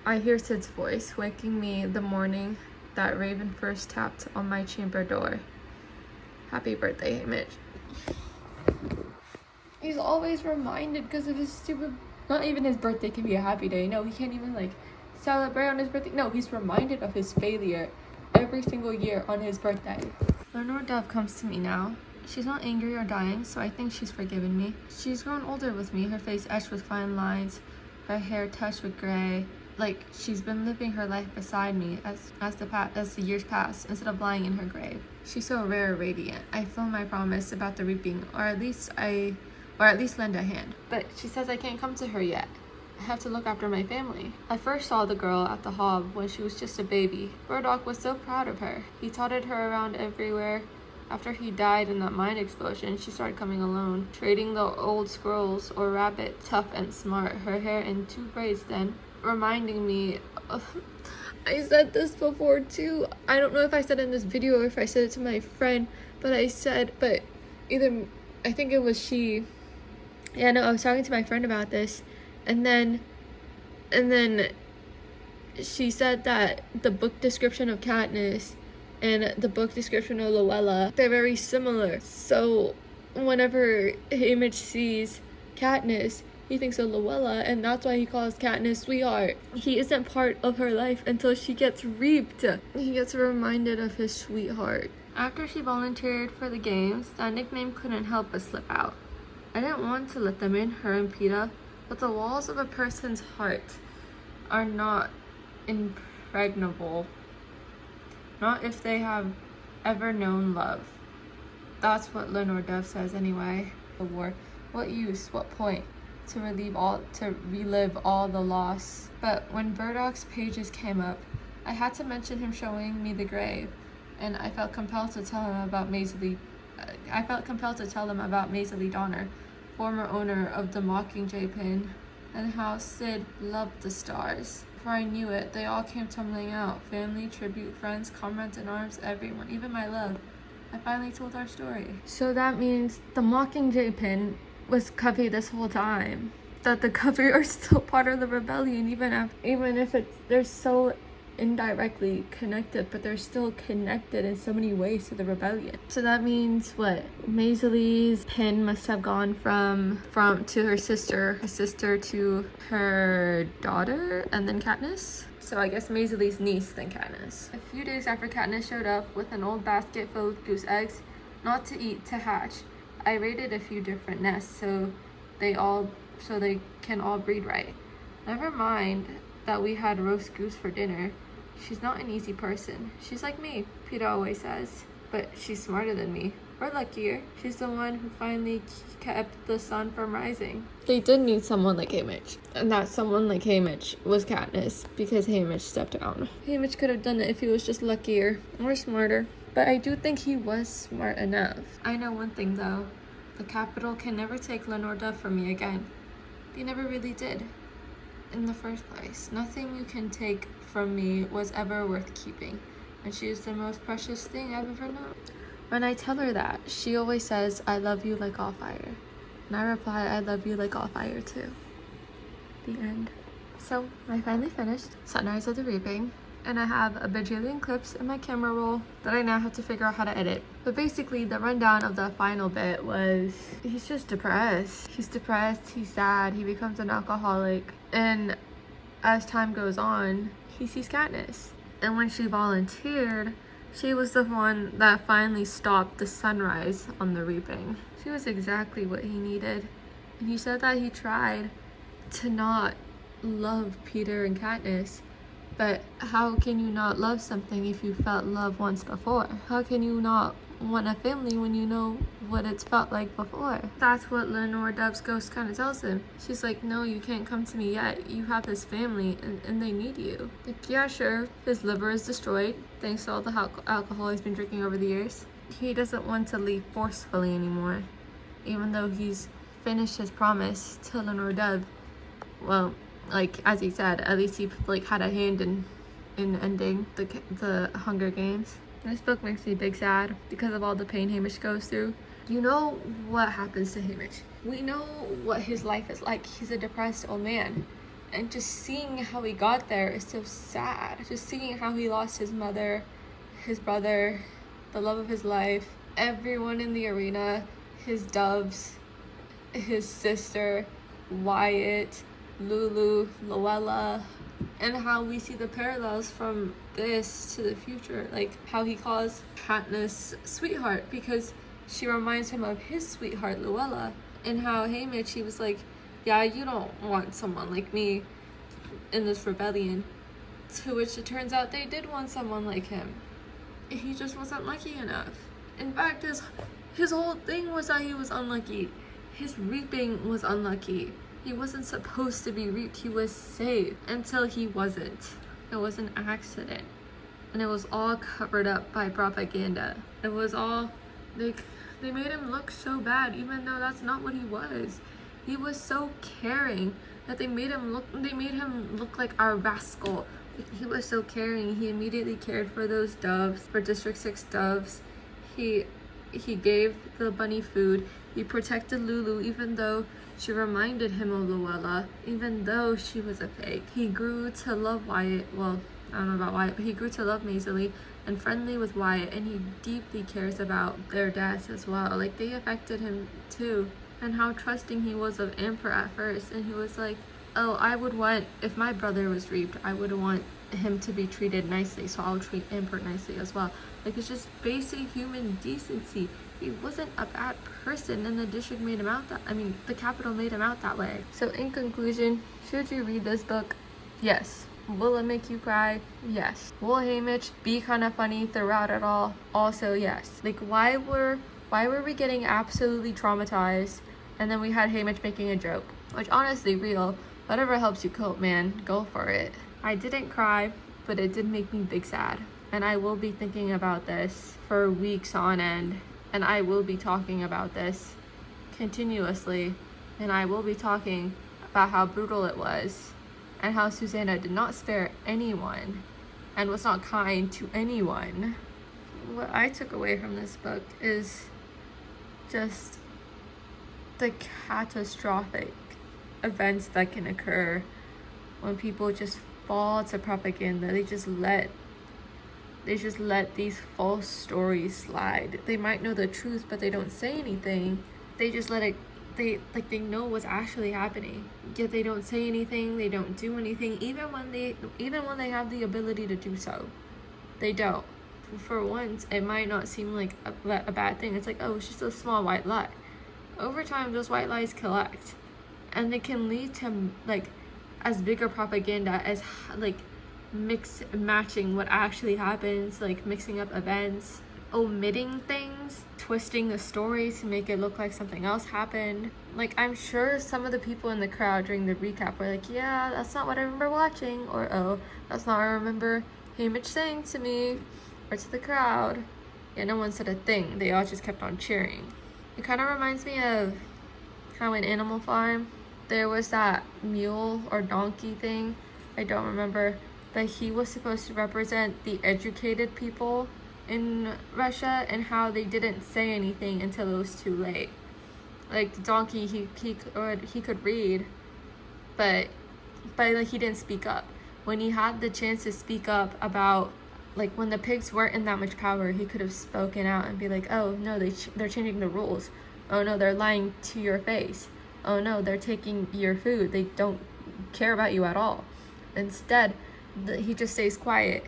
Speaker 1: I hear Sid's voice waking me the morning that Raven first tapped on my chamber door. Happy birthday, Hamish. He's always reminded because of his stupid... Not even his birthday can be a happy day. No, he can't even, celebrate on his birthday. No, he's reminded of his failure every single year on his birthday. Lenore Dove comes to me now. She's not angry or dying, so I think she's forgiven me. She's grown older with me, her face etched with fine lines, her hair touched with gray. Like she's been living her life beside me as the years pass, instead of lying in her grave. She's so rare, radiant. I feel my promise about the reaping, or at least lend a hand. But she says I can't come to her yet. I have to look after my family. I first saw the girl at the Hob when she was just a baby. Burdock was so proud of her. He trotted her around everywhere. After he died in that mine explosion, she started coming alone, trading the old scrolls or rabbit, tough and smart, her hair in 2 braids then, reminding me of... I said this before too. I don't know if I said it in this video or if I said it to my friend, but I think it was she. Yeah, no, I was talking to my friend about this, and then she said that the book description of Katniss and the book description of Luella, they're very similar. So whenever Haymitch sees Katniss, he thinks of Luella, and that's why he calls Katniss sweetheart. He isn't part of her life until she gets reaped. He gets reminded of his sweetheart. After she volunteered for the games, that nickname couldn't help but slip out. I didn't want to let them in, her and Peeta, but the walls of a person's heart are not impregnable. Not if they have ever known love. That's what Lenore Dove says anyway. The war. What use? What point? To relive all the loss. But when Burdock's pages came up, I had to mention him showing me the grave, and I felt compelled to tell them about Maisie Donner, former owner of the Mockingjay pin, and how Sid loved the stars. Before I knew it, they all came tumbling out. Family, tribute, friends, comrades in arms, everyone, even my love. I finally told our story. So that means the Mockingjay pin was Covey this whole time. That the Covey are still part of the rebellion, even if they're so indirectly connected, but they're still connected in so many ways to the rebellion. So that means what? Maisley's pin must have gone from to her sister to her daughter, and then Katniss. So I guess Maisley's niece, then Katniss. A few days after Katniss showed up with an old basket filled with goose eggs, not to eat, to hatch, I raided a few different nests so they can all breed right. Never mind that we had roast goose for dinner. She's not an easy person. She's like me, Peeta always says. But she's smarter than me. Or luckier. She's the one who finally kept the sun from rising. They did need someone like Haymitch. And that someone like Haymitch was Katniss, because Haymitch stepped down. Haymitch could have done it if he was just luckier or smarter. But I do think he was smart enough. I know one thing though. The Capitol can never take Lenore Dove from me again. They never really did. In the first place, nothing you can take from me was ever worth keeping, and she is the most precious thing I've ever known. When I tell her that, she always says, I love you like all fire. And I reply, I love you like all fire too. The end. So I finally finished Sunrise of the Reaping, and I have a bajillion clips in my camera roll that I now have to figure out how to edit. But basically the rundown of the final bit was he's just depressed. He's depressed, he's sad, he becomes an alcoholic, and as time goes on, he sees Katniss. And when she volunteered, she was the one that finally stopped the sunrise on the Reaping. She was exactly what he needed. And he said that he tried to not love Peter and Katniss, but how can you not love something if you felt love once before? How can you not want a family when you know what it's felt like before? That's what Lenore Dove's ghost kind of tells him. She's like, no, you can't come to me yet. You have this family and they need you. Like, yeah, sure, his liver is destroyed thanks to all the alcohol he's been drinking over the years. He doesn't want to leave forcefully anymore, even though he's finished his promise to Lenore Dove. Well, like, as he said, at least he like had a hand in ending the Hunger Games. This book makes me big sad because of all the pain Haymitch goes through. You know what happens to Haymitch. We know what his life is like. He's a depressed old man. And just seeing how he got there is so sad. Just seeing how he lost his mother, his brother, the love of his life, everyone in the arena, his doves, his sister, Wyatt, Lulu, Luella, and how we see the parallels from this to the future, like how he calls Katniss sweetheart because she reminds him of his sweetheart Luella, and how Haymitch, he was like, yeah, you don't want someone like me in this rebellion, to which it turns out they did want someone like him. He just wasn't lucky enough. In fact, his whole thing was that he was unlucky. His reaping was unlucky. He wasn't supposed to be reaped. He was saved until he wasn't. It was an accident. And it was all covered up by propaganda. It was all, they made him look so bad, even though that's not what he was. He was so caring that they made him look like our rascal. He was so caring. He immediately cared for those doves, for District 6 doves. He gave the bunny food. He protected Lulu, even though she reminded him of Luella, even though she was a fake. He grew to love Wyatt. Well, I don't know about Wyatt, but he grew to love Maisie and friendly with Wyatt, and he deeply cares about their deaths as well. Like, they affected him too. And how trusting he was of Amber at first. And he was like, oh, I would want, if my brother was reaped, I would want him to be treated nicely, so I'll treat Amber nicely as well. Like, it's just basic human decency. He wasn't a bad person, and the district made him out that, the Capitol made him out that way. So in conclusion, should you read this book? Yes. Will it make you cry? Yes. Will Haymitch be kind of funny throughout it all? Also yes. Like, why were we getting absolutely traumatized, and then we had Haymitch making a joke? Which, honestly, real. Whatever helps you cope, man. Go for it. I didn't cry, but it did make me big sad. And I will be thinking about this for weeks on end. And I will be talking about this continuously. And I will be talking about how brutal it was. And how Susanna did not spare anyone. And was not kind to anyone. What I took away from this book is just the catastrophic events that can occur when people just fall to propaganda. They just let these false stories slide. They might know the truth, but they don't say anything. They just let it, they know what's actually happening, yet they don't say anything. They don't do anything, even when they have the ability to do so. They don't. For once, it might not seem like a bad thing. It's like, oh, it's just a small white lie. Over time, those white lies collect, and they can lead to as bigger propaganda as matching what actually happens, like mixing up events, omitting things, twisting the story to make it look like something else happened. Like, I'm sure some of the people in the crowd during the recap were like, yeah, that's not what I remember watching, or oh, that's not what I remember Haymitch saying to me or to the crowd. Yeah, no one said a thing. They all just kept on cheering. It kind of reminds me of how in Animal Farm there was that mule or donkey thing, I don't remember, but he was supposed to represent the educated people in Russia, and how they didn't say anything until it was too late. Like, the donkey, he could read, but but like he didn't speak up. When he had the chance to speak up about, like, when the pigs weren't in that much power, he could have spoken out and be like, oh no, they're changing the rules. Oh no, they're lying to your face. Oh no, they're taking your food. They don't care about you at all. Instead, he just stays quiet.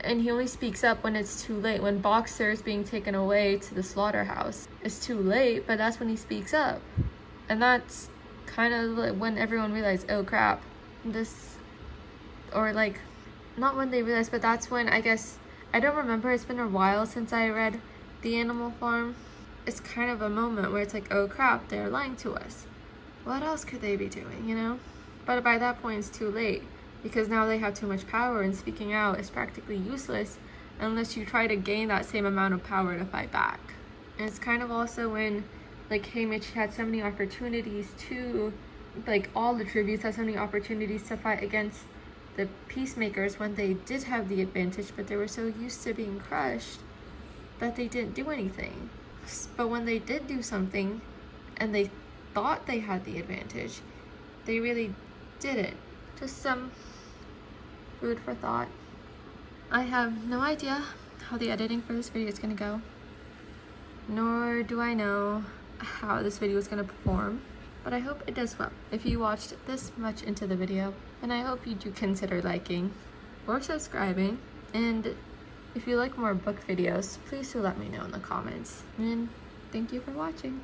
Speaker 1: And he only speaks up when it's too late. When Boxer is being taken away to the slaughterhouse, it's too late, but that's when he speaks up. And that's kind of when everyone realized, oh crap, this, or like, not when they realized, but that's when, I guess, I don't remember, it's been a while since I read The Animal Farm. It's kind of a moment where it's like, oh crap, they're lying to us. What else could they be doing, you know? But by that point, it's too late, because now they have too much power, and speaking out is practically useless unless you try to gain that same amount of power to fight back. And it's kind of also when, like, Haymitch had so many opportunities to, like, all the tributes had so many opportunities to fight against the peacemakers when they did have the advantage, but they were so used to being crushed that they didn't do anything. But when they did do something and they thought they had the advantage, they really didn't. Just some food for thought. I have no idea how the editing for this video is going to go, nor do I know how this video is going to perform, but I hope it does well. If you watched this much into the video, then I hope you do consider liking or subscribing, and if you like more book videos, please do let me know in the comments. And thank you for watching.